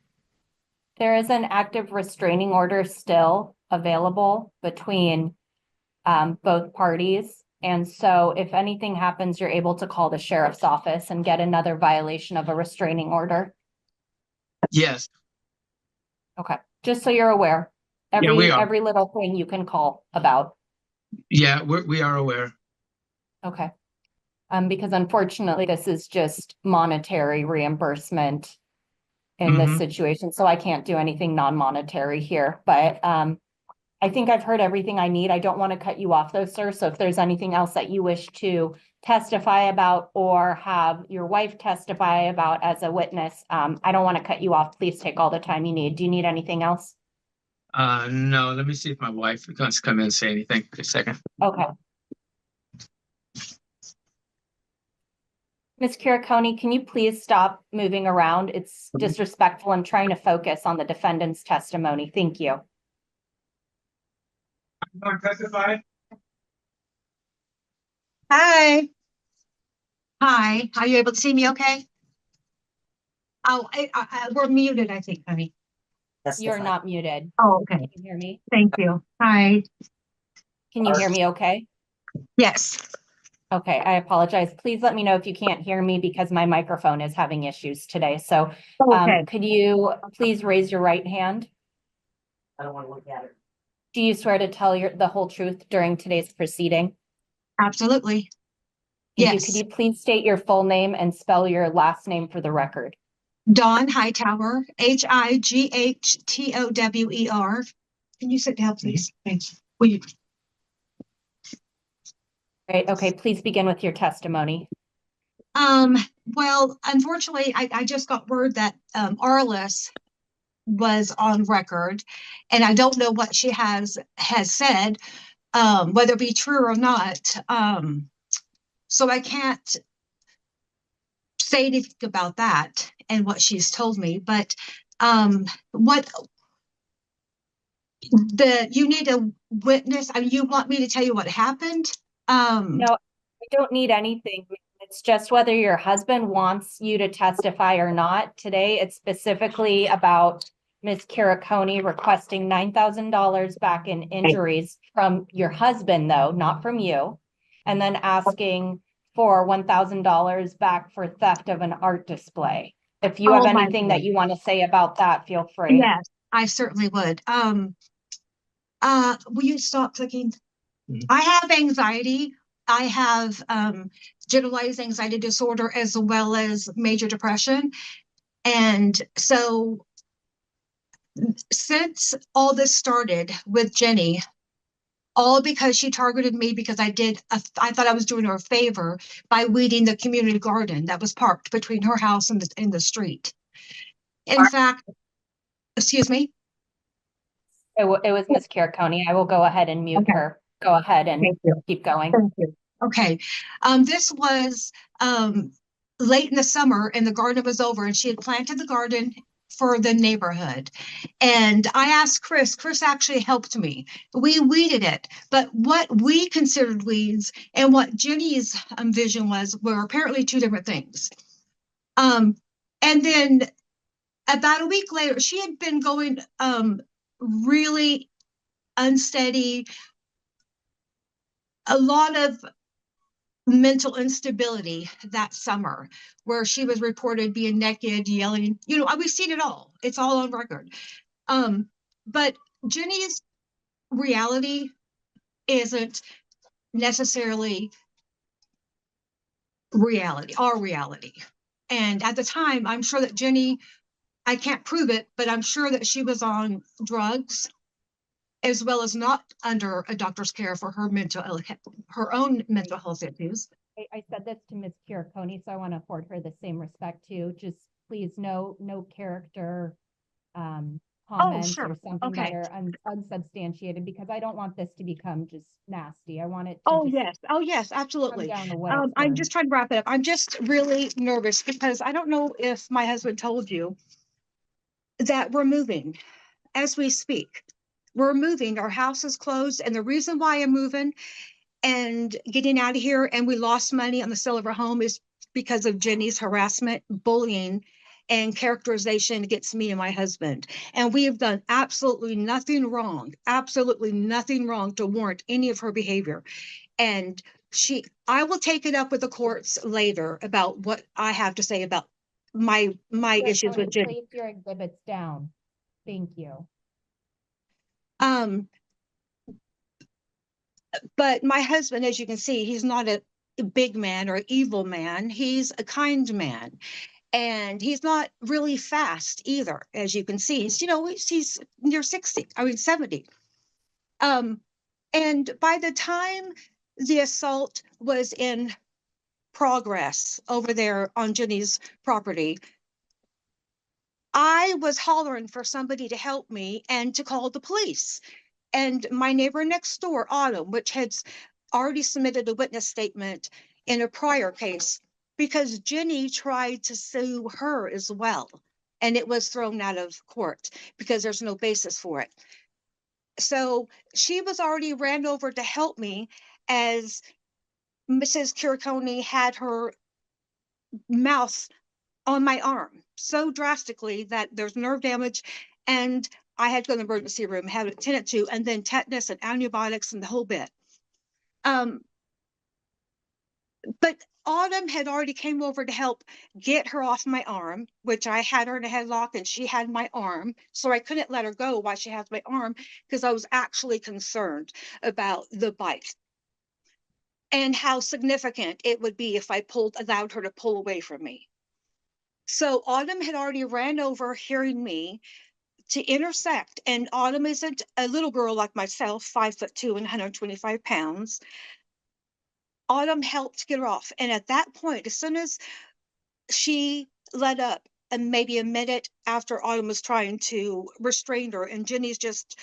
There is an active restraining order still available between both parties. And so if anything happens, you're able to call the sheriff's office and get another violation of a restraining order. Yes. Okay, just so you're aware, Yeah, we are. every little thing you can call about. Yeah, we are aware. Okay. Because unfortunately, this is just monetary reimbursement in this situation, so I can't do anything non-monetary here, but I think I've heard everything I need. I don't want to cut you off though, sir. So if there's anything else that you wish to testify about or have your wife testify about as a witness, I don't want to cut you off. Please take all the time you need. Do you need anything else? No, let me see if my wife wants to come in and say anything. A second. Okay. Ms. Kiriconi, can you please stop moving around? It's disrespectful. I'm trying to focus on the defendant's testimony. Thank you. Testify. Hi. Hi, are you able to see me okay? Oh, we're muted, I think, honey. You're not muted. Oh, Can okay. you hear me? Thank you. Hi. Can you hear me okay? Yes. Okay, I apologize. Please let me know if you can't hear me because my microphone is having issues today. So Okay. could you please raise your right hand? I don't want to look at it. Do you swear to tell the whole truth during today's proceeding? Absolutely. Thank you. Yes. Could you please state your full name and spell your last name for the record? Dawn Hightower, Hightower. Can you sit down, please? Thanks. Will you? Right, okay, please begin with your testimony. Well, unfortunately, I just got word that Arliss was on record, and I don't know what she has said, whether it be true or not. So I can't say anything about that and what she's told me, but what you need a witness. I mean, you want me to tell you what happened? No, I don't need anything. It's just whether your husband wants you to testify or not. Today, it's specifically about Ms. Kiriconi requesting $9,000 back in injuries from your husband, though, not from you, and then asking for $1,000 back for theft of an art display. If you have anything that you want to say about that, feel free. Yes, I certainly would. Will you stop clicking? I have anxiety. I have generalized anxiety disorder as well as major depression. And so since all this started with Jenny, all because she targeted me because I thought I was doing her a favor by weeding the community garden that was parked between her house and the street. In fact, excuse me? It was Ms. Kiriconi. I will go ahead and mute her. Go ahead and keep going. Thank you. Okay. This was late in the summer and the garden was over and she had planted the garden for the neighborhood. And I asked Chris actually helped me. We weeded it, but what we considered weeds and what Jenny's vision were apparently two different things. And then about a week later, she had been going really unsteady, a lot of mental instability that summer, where she was reported being naked, yelling, we've seen it all. It's all on record. But Jenny's reality isn't necessarily our reality. And at the time, I'm sure that Jenny, I can't prove it, but I'm sure that she was on drugs as well as not under a doctor's care for her own mental health issues. I said this to Ms. Kiriconi, so I want to afford her the same respect too. Just please no character comments or something that are unsubstantiated, because I don't want this to become just nasty. I want it to yes, absolutely. come down to what it's I'm worth. just trying to wrap it up. I'm just really nervous because I don't know if my husband told you that we're moving as we speak. We're moving. Our house is closed, and the reason why I'm moving and getting out of here and we lost money on the sale of our home is because of Jenny's harassment, bullying, and characterization against me and my husband. And we have done absolutely nothing wrong to warrant any of her behavior. And I will take it up with the courts later about what I have to say about my issues with Jenny. Place your exhibits down. Thank you. But my husband, as you can see, he's not a big man or evil man. He's a kind man. And he's not really fast either, as you can see. He's near 60, 70. And by the time the assault was in progress over there on Jenny's property, I was hollering for somebody to help me and to call the police. And my neighbor next door, Autumn, which had already submitted a witness statement in a prior case, because Jenny tried to sue her as well. And it was thrown out of court because there's no basis for it. So she was already ran over to help me as Mrs. Kiricone had her mouth on my arm so drastically that there's nerve damage, and I had to go to the emergency room, have it attended to, and then tetanus and antibiotics and the whole bit. But Autumn had already came over to help get her off my arm, which I had her in a headlock and she had my arm. So I couldn't let her go while she has my arm because I was actually concerned about the bite and how significant it would be if I allowed her to pull away from me. So Autumn had already ran over hearing me to intersect, and Autumn isn't a little girl like myself, 5'2" and 125 pounds. Autumn helped get her off. And at that point, as soon as she let up, and maybe a minute after Autumn was trying to restrain her, and Jenny's just,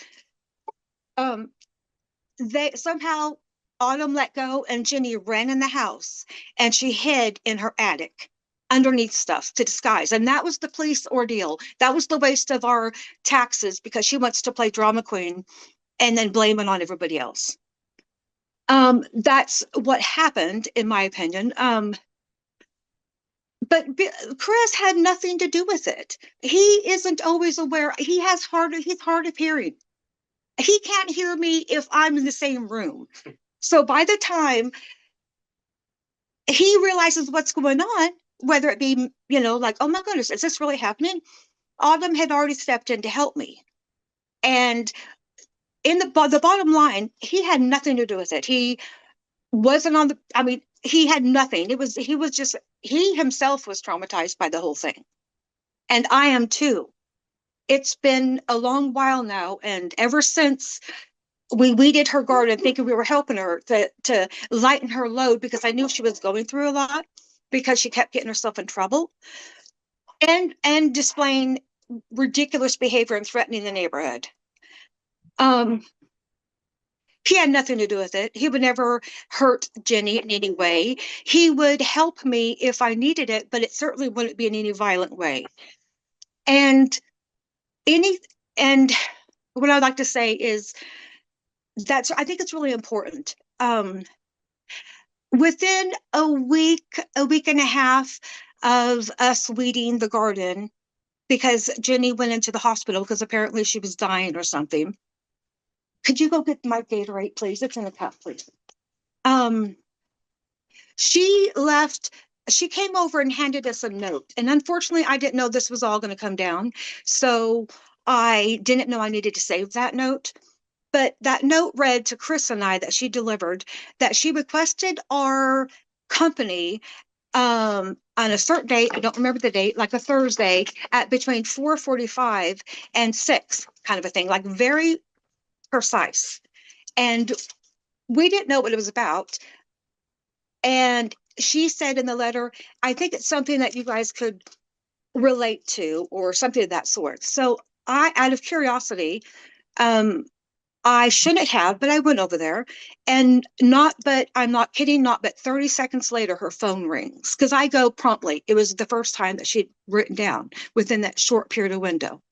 somehow Autumn let go and Jenny ran in the house and she hid in her attic underneath stuff to disguise. And that was the police ordeal. That was the waste of our taxes because she wants to play drama queen and then blame it on everybody else. That's what happened, in my opinion. But Chris had nothing to do with it. He isn't always aware. He's hard of hearing. He can't hear me if I'm in the same room. So by the time he realizes what's going on, whether it be, like, oh my goodness, is this really happening? Autumn had already stepped in to help me. And in the bottom line, he had nothing to do with it. He wasn't he had nothing. He himself was traumatized by the whole thing. And I am too. It's been a long while now. And ever since we weeded her garden thinking we were helping her to lighten her load, because I knew she was going through a lot because she kept getting herself in trouble and displaying ridiculous behavior and threatening the neighborhood. He had nothing to do with it. He would never hurt Jenny in any way. He would help me if I needed it, but it certainly wouldn't be in any violent way. And what I'd like to say is I think it's really important. Within a week and a half of us weeding the garden, because Jenny went into the hospital because apparently she was dying or something. Could you go get my Gatorade, please? It's in a cup, please. She left. She came over and handed us a note. And unfortunately, I didn't know this was all going to come down. So I didn't know I needed to save that note. But that note read to Chris and I that she delivered that she requested our company on a certain date, I don't remember the date, like a Thursday at between 4:45 and 6, kind of a thing, like very precise. And we didn't know what it was about. And she said in the letter, I think it's something that you guys could relate to or something of that sort. So I, out of curiosity, I shouldn't have, but I went over there and I'm not kidding, not but 30 seconds later, her phone rings because I go promptly. It was the first time that she'd written down within that short period of window.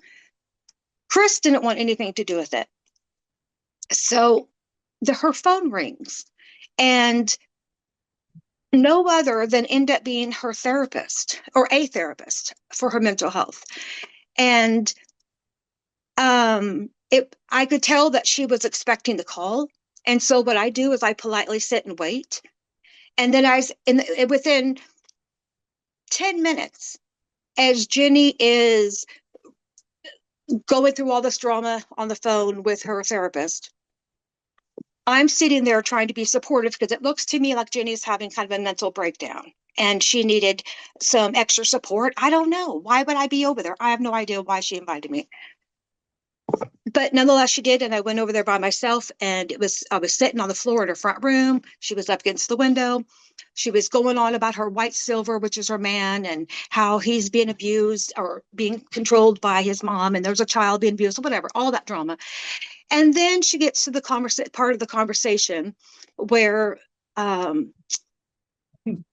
Chris didn't want anything to do with it. So her phone rings and no other than end up being her therapist or a therapist for her mental health. And I could tell that she was expecting the call. And so what I do is I politely sit and wait. And then within 10 minutes, as Jenny is going through all this drama on the phone with her therapist, I'm sitting there trying to be supportive because it looks to me like Jenny's having kind of a mental breakdown and she needed some extra support. I don't know. Why would I be over there? I have no idea why she invited me. But nonetheless, she did. And I went over there by myself, and I was sitting on the floor in her front room. She was up against the window. She was going on about her white silver, which is her man, and how he's being abused or being controlled by his mom. And there's a child being abused, or whatever, all that drama. And then she gets to the part of the conversation where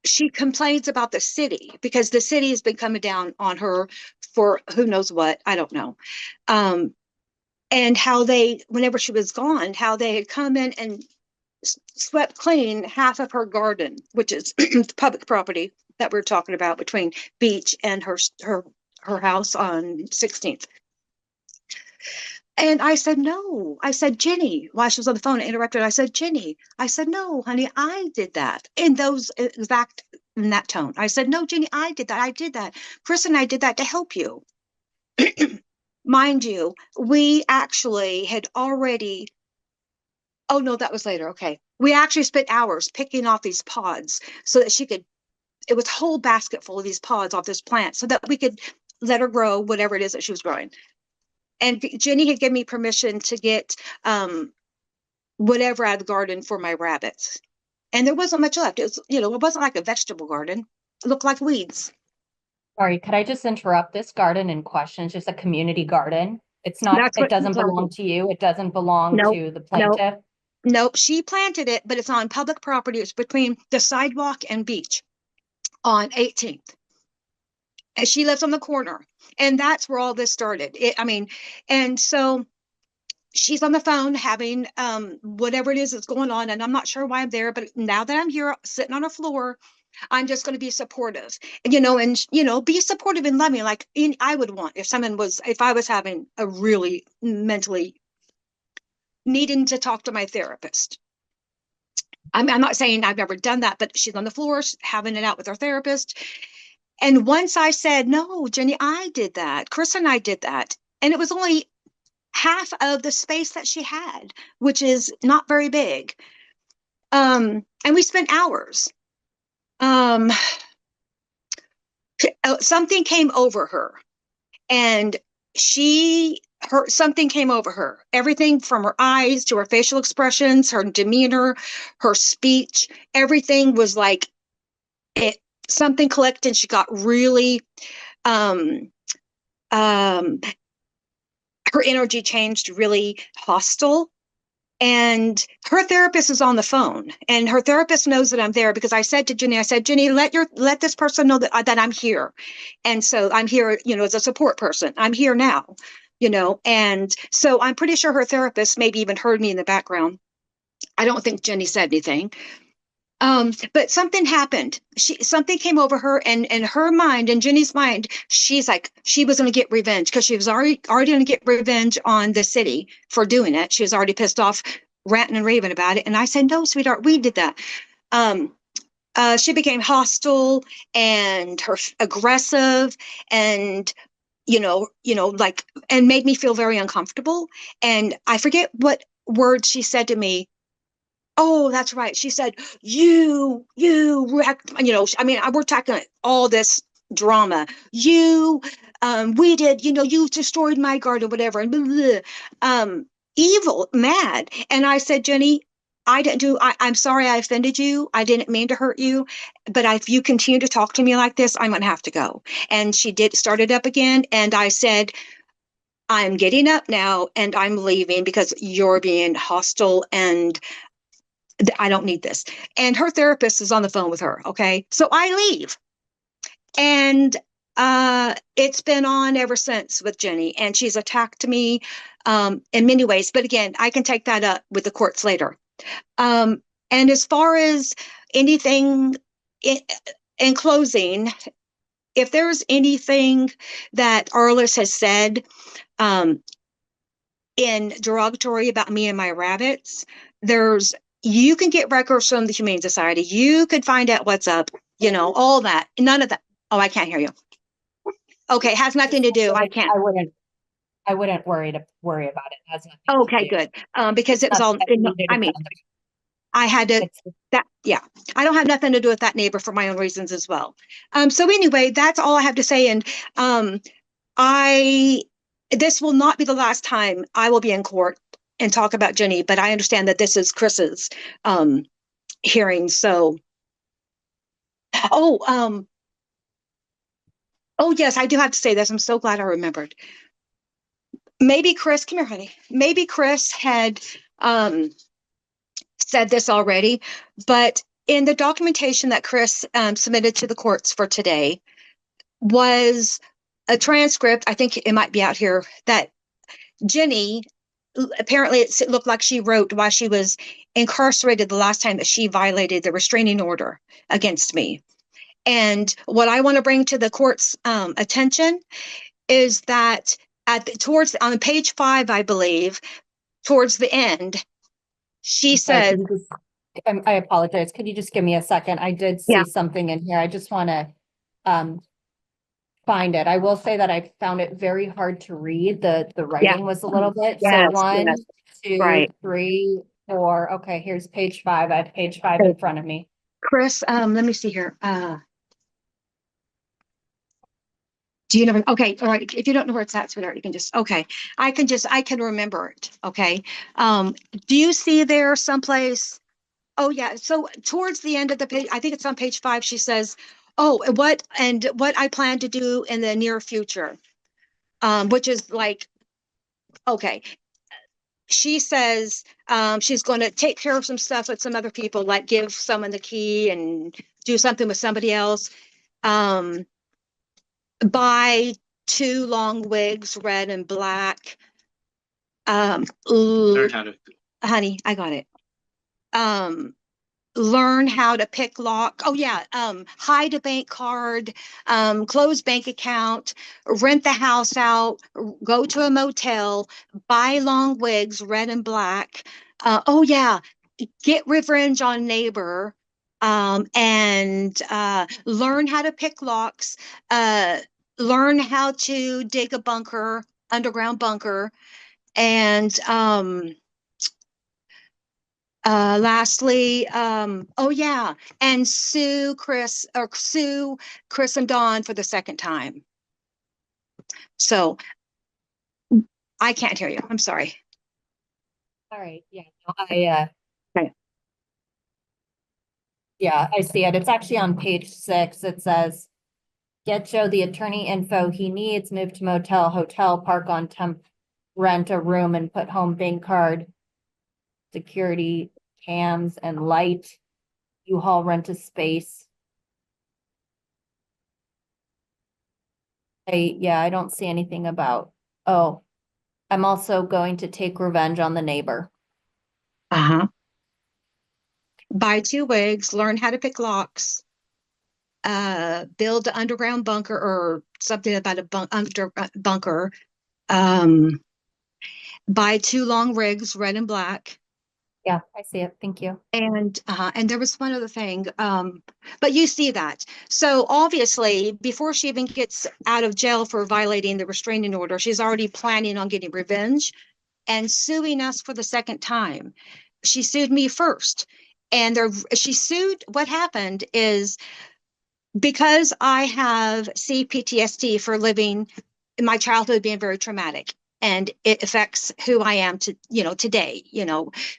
she complains about the city, because the city has been coming down on her for who knows what. I don't know. And how whenever she was gone, how they had come in and swept clean half of her garden, which is public property that we're talking about between Beach and her house on 16th. And I said, no. I said, Jenny, while she was on the phone, I interrupted. I said, Jenny, I said, no, honey, I did that in that tone. I said, no, Jenny, I did that. I did that. Chris and I did that to help you. Mind you, we actually had already, oh no, that was later. Okay. We actually spent hours picking off these pods so that it was a whole basket full of these pods off this plant so that we could let her grow whatever it is that she was growing. And Jenny had given me permission to get whatever out of the garden for my rabbits. And there wasn't much left. It was, it wasn't like a vegetable garden. It looked like weeds. Sorry, could I just interrupt? This garden in question is just a community garden. It's not, it doesn't belong to you. It doesn't belong to the plaintiff. Nope, she planted it, but it's on public property. It's between the sidewalk and Beach on 18th. And she lives on the corner. And that's where all this started. And so she's on the phone having whatever it is that's going on. And I'm not sure why I'm there, but now that I'm here sitting on her floor, I'm just going to be supportive, and be supportive and loving, like I would want if I was having a really mentally needing to talk to my therapist. I'm not saying I've never done that, but she's on the floor having it out with her therapist. And once I said, no, Jenny, I did that. Chris and I did that. And it was only half of the space that she had, which is not very big. And we spent hours. Something came over her, and something came over her. Everything from her eyes to her facial expressions, her demeanor, her speech, everything was like something clicked, and she got really, her energy changed really hostile. And her therapist is on the phone, and her therapist knows that I'm there because I said to Jenny, Jenny, let this person know that I'm here. And so I'm here, as a support person. I'm here now, and so I'm pretty sure her therapist maybe even heard me in the background. I don't think Jenny said anything. But something happened. Something came over her, and in her mind, in Jenny's mind, she's like, she was going to get revenge because she was already going to get revenge on the city for doing it. She was already pissed off, ranting and raving about it. And I said, no, sweetheart, we did that. She became hostile and aggressive, and and made me feel very uncomfortable. And I forget what word she said to me. Oh, that's right. She said, you wrecked, we're talking all this drama. We did, you destroyed my garden, whatever, and blah, blah. Evil, mad. And I said, Jenny, I'm sorry I offended you. I didn't mean to hurt you. But if you continue to talk to me like this, I'm going to have to go. And she started up again. And I said, I'm getting up now and I'm leaving because you're being hostile and I don't need this. And her therapist is on the phone with her. Okay. So I leave. And it's been on ever since with Jenny, and she's attacked me in many ways. But again, I can take that up with the courts later. And as far as anything in closing, if there's anything that Arliss has said in derogatory about me and my rabbits, you can get records from the Humane Society. You could find out what's up, all that. None of that. Oh, I can't hear you. Okay, has nothing to do. I can't. I wouldn't worry about it. It has nothing to Okay, do. good. Because it was all, Nothing that we I mean, did I had to, it's- yeah, I don't have nothing to do with that neighbor for my own reasons as well. So anyway, that's all I have to say. And this will not be the last time I will be in court and talk about Jenny, but I understand that this is Chris's hearing. So, oh yes, I do have to say this. I'm so glad I remembered. Maybe Chris, come here, honey. Maybe Chris had said this already, but in the documentation that Chris submitted to the courts for today was a transcript. I think it might be out here that Jenny, apparently it looked like she wrote while she was incarcerated the last time that she violated the restraining order against me. And what I want to bring to the court's attention is that on page 5, I believe, towards the end, she said, I apologize. Could you just give me a second? I did see Yeah. something in here. I just want to find it. I will say that I found it very hard to read. The writing was a little bit. Yes, So 1, yes. 2, Right. 3, 4. Okay, here's page 5. I have page 5 in front of me. Chris, let me see here. Do you know? Okay, all right. If you don't know where it's at, sweetheart, you can just, okay. I can remember it. Okay. Do you see there someplace? Oh yeah. So towards the end of the page, I think it's on page 5, she says, oh, what I plan to do in the near future. Which is like, okay. She says she's going to take care of some stuff with some other people, like give someone the key and do something with somebody else. Buy 2 long wigs, red and black. Learn how to. Honey, I got it. Learn how to pick lock. Oh yeah. Hide a bank card, close bank account, rent the house out, go to a motel, buy long wigs, red and black. Oh yeah. Get revenge on Neighbor. And learn how to pick locks, learn how to dig a bunker, underground bunker, and lastly, oh yeah, and sue Chris and Dawn for the second time. So I can't hear you. I'm sorry. All right. Yeah. Okay. Yeah, I see it. It's actually on page 6. It says, get Joe the attorney info he needs, move to motel, hotel, park on temp, rent a room and put home bank card, security cams and light, U-Haul rent a space. I don't see anything about, oh, I'm also going to take revenge on the neighbor. Uh-huh. Buy 2 wigs, learn how to pick locks, build an underground bunker or something about a bunker, buy 2 long rigs, red and black. Yeah, I see it. Thank you. And there was one other thing, but you see that. So obviously, before she even gets out of jail for violating the restraining order, she's already planning on getting revenge and suing us for the second time. She sued me first, and what happened is, because I have CPTSD for living my childhood being very traumatic, and it affects who I am today,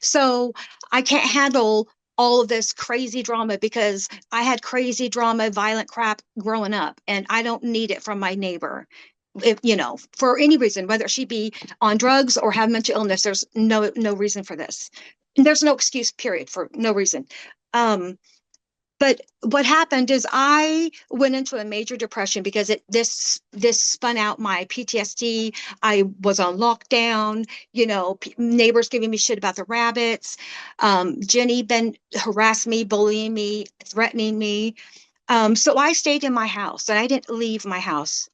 so I can't handle all of this crazy drama, because I had crazy drama, violent crap growing up, and I don't need it from my neighbor. If, for any reason, whether she be on drugs or have mental illness, there's no reason for this. And there's no excuse, period, for no reason. But what happened is I went into a major depression because this spun out my PTSD. I was on lockdown, neighbors giving me shit about the rabbits. Jenny been harassing me, bullying me, threatening me. So I stayed in my house and I didn't leave my house.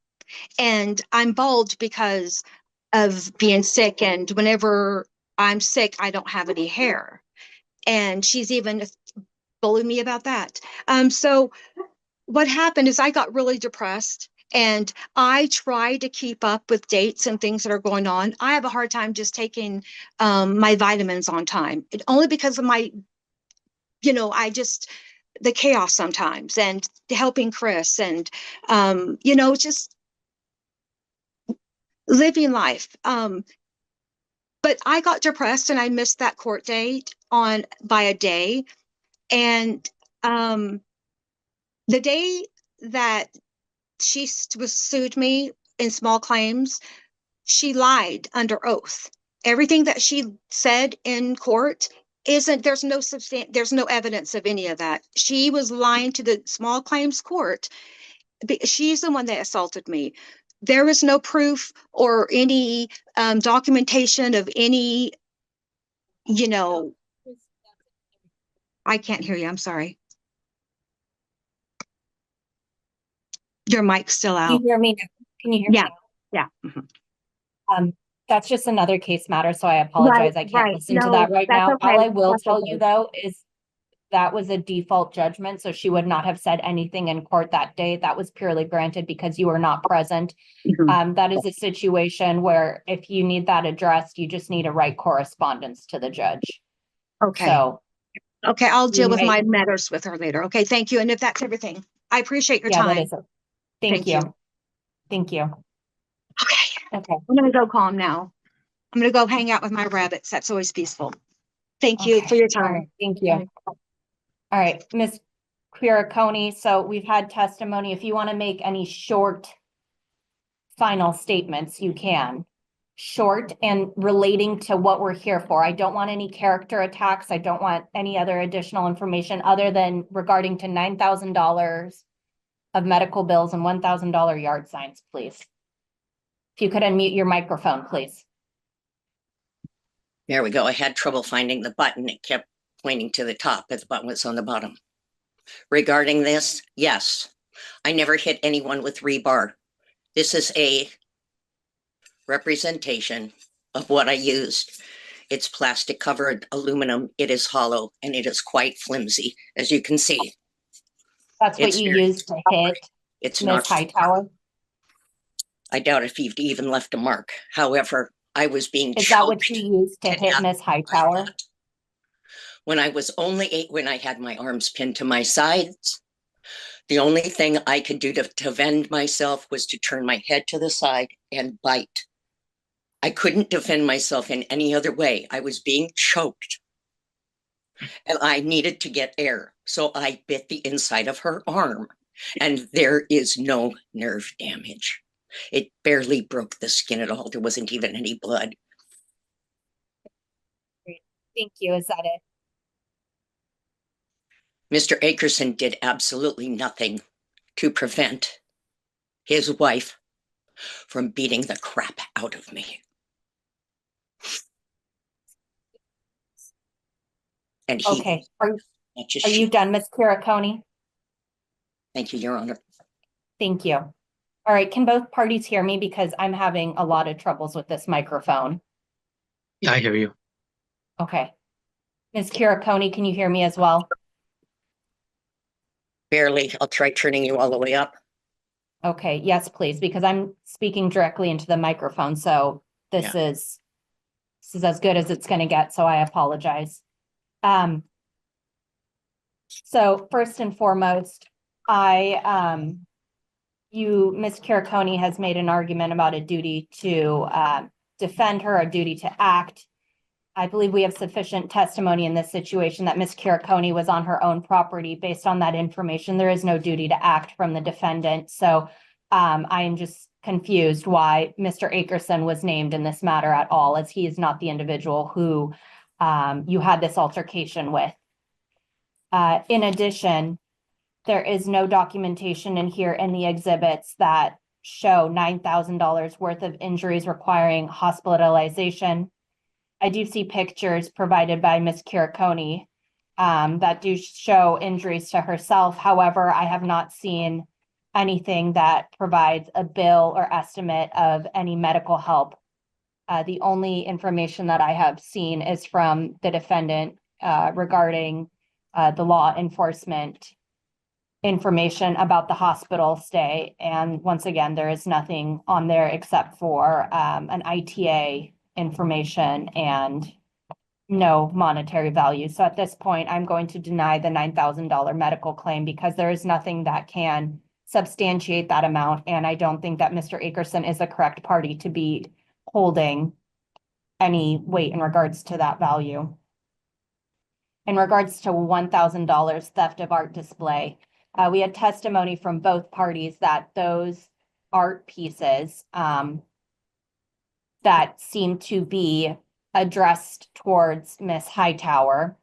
And I'm bald because of being sick. And whenever I'm sick, I don't have any hair. And she's even bullied me about that. So what happened is I got really depressed and I try to keep up with dates and things that are going on. I have a hard time just taking my vitamins on time, only because of my, the chaos sometimes and helping Chris and, just living life. But I got depressed and I missed that court date by a day. And the day that she was sued me in small claims, she lied under oath. Everything that she said in court there's no evidence of any of that. She was lying to the small claims court. She's the one that assaulted me. There is no proof or any documentation of any, I can't hear you. I'm sorry. Your mic's still Can out. you hear me? Can you hear me? Yeah. Yeah. Mhm. That's just another case matter, so I apologize. I can't listen to that right now. Okay. All I will That's tell okay. you though is that was a default judgment, so she would not have said anything in court that day. That was purely granted because you were not present. Mhm. That is a situation where if you need that addressed, you just need to write correspondence to the judge. Okay. So, Okay, I'll deal with may- my matters with her later. Okay, thank you. And if that's everything, I appreciate your yeah, that time. is it. Thank you. Thank you. Okay, Okay. I'm gonna go calm now. I'm gonna go hang out with my rabbits. That's always peaceful. Thank you for your All time. right. Thank you. All right, Ms. Quiriconi, so we've had testimony. If you want to make any short final statements, you can. Short and relating to what we're here for. I don't want any character attacks. I don't want any other additional information other than regarding to $9,000 of medical bills and $1,000 yard signs, please. If you could unmute your microphone, please. There we go. I had trouble finding the button. It kept pointing to the top, but the button was on the bottom. Regarding this, yes, I never hit anyone with rebar. This is a representation of what I used. It's plastic covered aluminum. It is hollow and it is quite flimsy, as you can see. That's what It's you very- used to hit It's Ms. not. Hightower. I doubt if you've even left a mark. However, I was being Is that what choked you used to to hit death Ms. by Hightower? that. When I was only 8, when I had my arms pinned to my sides, the only thing I could do to defend myself was to turn my head to the side and bite. I couldn't defend myself in any other way. I was being choked and I needed to get air. So I bit the inside of her arm and there is no nerve damage. It barely broke the skin at all. There wasn't even any blood. Thank you. Is that it? Mr. Akerson did absolutely nothing to prevent his wife from beating the crap out of me. And he, Okay. Are just you done, Ms. Quiriconi? Thank you, Your Honor. Thank you. All right. Can both parties hear me? Because I'm having a lot of troubles with this microphone. Yeah, I hear you. Okay. Ms. Quiriconi, can you hear me as well? Barely. I'll try turning you all the way up. Okay. Yes, please, because I'm speaking directly into the microphone. So this is as good as it's going to get. So I apologize. So first and foremost, Ms. Quiriconi has made an argument about a duty to defend her, a duty to act. I believe we have sufficient testimony in this situation that Ms. Quiriconi was on her own property. Based on that information, there is no duty to act from the defendant. So I am just confused why Mr. Akerson was named in this matter at all, as he is not the individual who you had this altercation with. In addition, There is no documentation in here in the exhibits that show $9,000 worth of injuries requiring hospitalization. I do see pictures provided by Ms. Kiriconi that do show injuries to herself. However, I have not seen anything that provides a bill or estimate of any medical help. The only information that I have seen is from the defendant regarding the law enforcement information about the hospital stay. And once again, there is nothing on there except for an ITA information and no monetary value. So at this point, I'm going to deny the $9,000 medical claim because there is nothing that can substantiate that amount. And I don't think that Mr. Akerson is the correct party to be holding any weight in regards to that value. In regards to $1,000 theft of art display, we had testimony from both parties that those art pieces that seem to be addressed towards Miss Hightower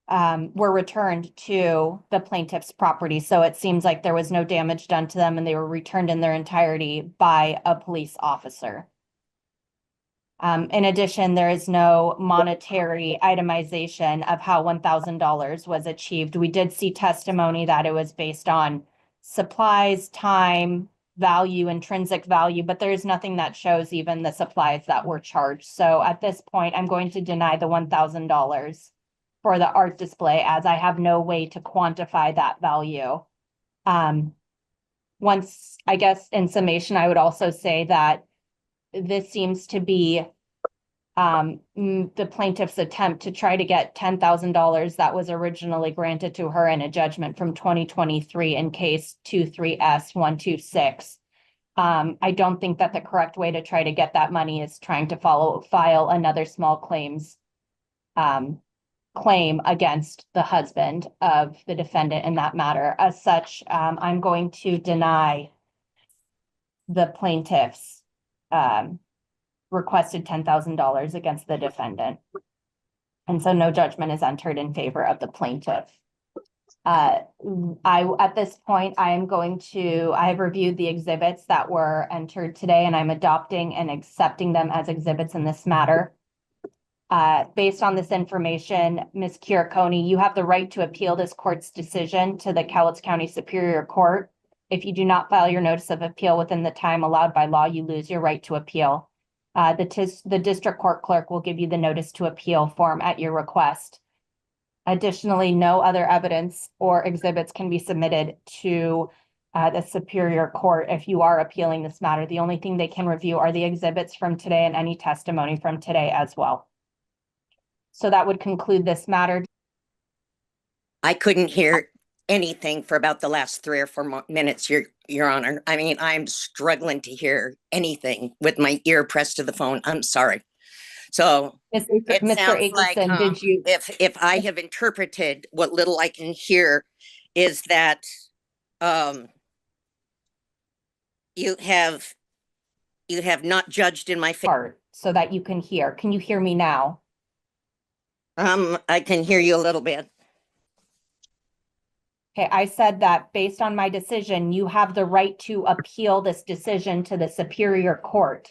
were returned to the plaintiff's property. So it seems like there was no damage done to them and they were returned in their entirety by a police officer. In addition, there is no monetary itemization of how $1,000 was achieved. We did see testimony that it was based on supplies, time, value, intrinsic value, but there is nothing that shows even the supplies that were charged. So at this point, I'm going to deny the $1,000 for the art display as I have no way to quantify that value. Once, I guess, in summation, I would also say that this seems to be the plaintiff's attempt to try to get $10,000 that was originally granted to her in a judgment from 2023 in case 23S126. I don't think that the correct way to try to get that money is trying to file another small claims claim against the husband of the defendant in that matter. As such, I'm going to deny the plaintiff's requested $10,000 against the defendant. And so no judgment is entered in favor of the plaintiff. At this point, I have reviewed the exhibits that were entered today and I'm adopting and accepting them as exhibits in this matter. Based on this information, Ms. Kiriconi, you have the right to appeal this court's decision to the Cowlitz County Superior Court. If you do not file your notice of appeal within the time allowed by law, you lose your right to appeal. The district court clerk will give you the notice to appeal form at your request. Additionally, no other evidence or exhibits can be submitted to the Superior Court if you are appealing this matter. The only thing they can review are the exhibits from today and any testimony from today as well. So that would conclude this matter. I couldn't hear anything for about the last 3 or 4 minutes, Your Honor. I mean, I'm struggling to hear anything with my ear pressed to the phone. I'm sorry. So Mr. it sounds Akerson, like did you? if I have interpreted what little I can hear is that you have not judged in my favor. So that you can hear. Can you hear me now? I can hear you a little bit. Okay, I said that based on my decision, you have the right to appeal this decision to the Superior Court.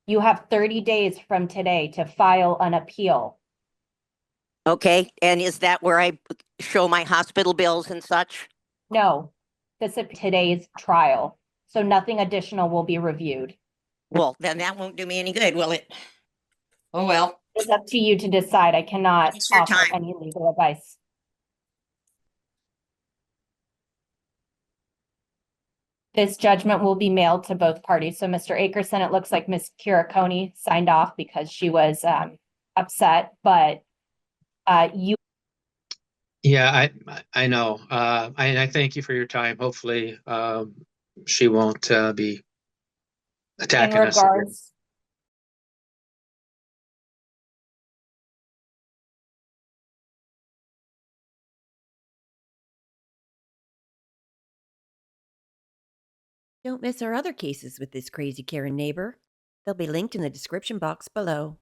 You have 30 days from today to file an appeal. Okay, and is that where I show my hospital bills and such? No, this is today's trial, so nothing additional will be reviewed. Well, then that won't do me any good, will it? Oh, well. It's up to you to decide. I cannot Thanks for your offer time. any legal advice. This judgment will be mailed to both parties. So Mr. Akerson, it looks like Ms. Kiriconi signed off because she was upset, but you. Yeah, I know. And I thank you for your time. Hopefully, she won't be attacking us again. Don't miss our other cases with this Krazy Karen neighbor. They'll be linked in the description box below.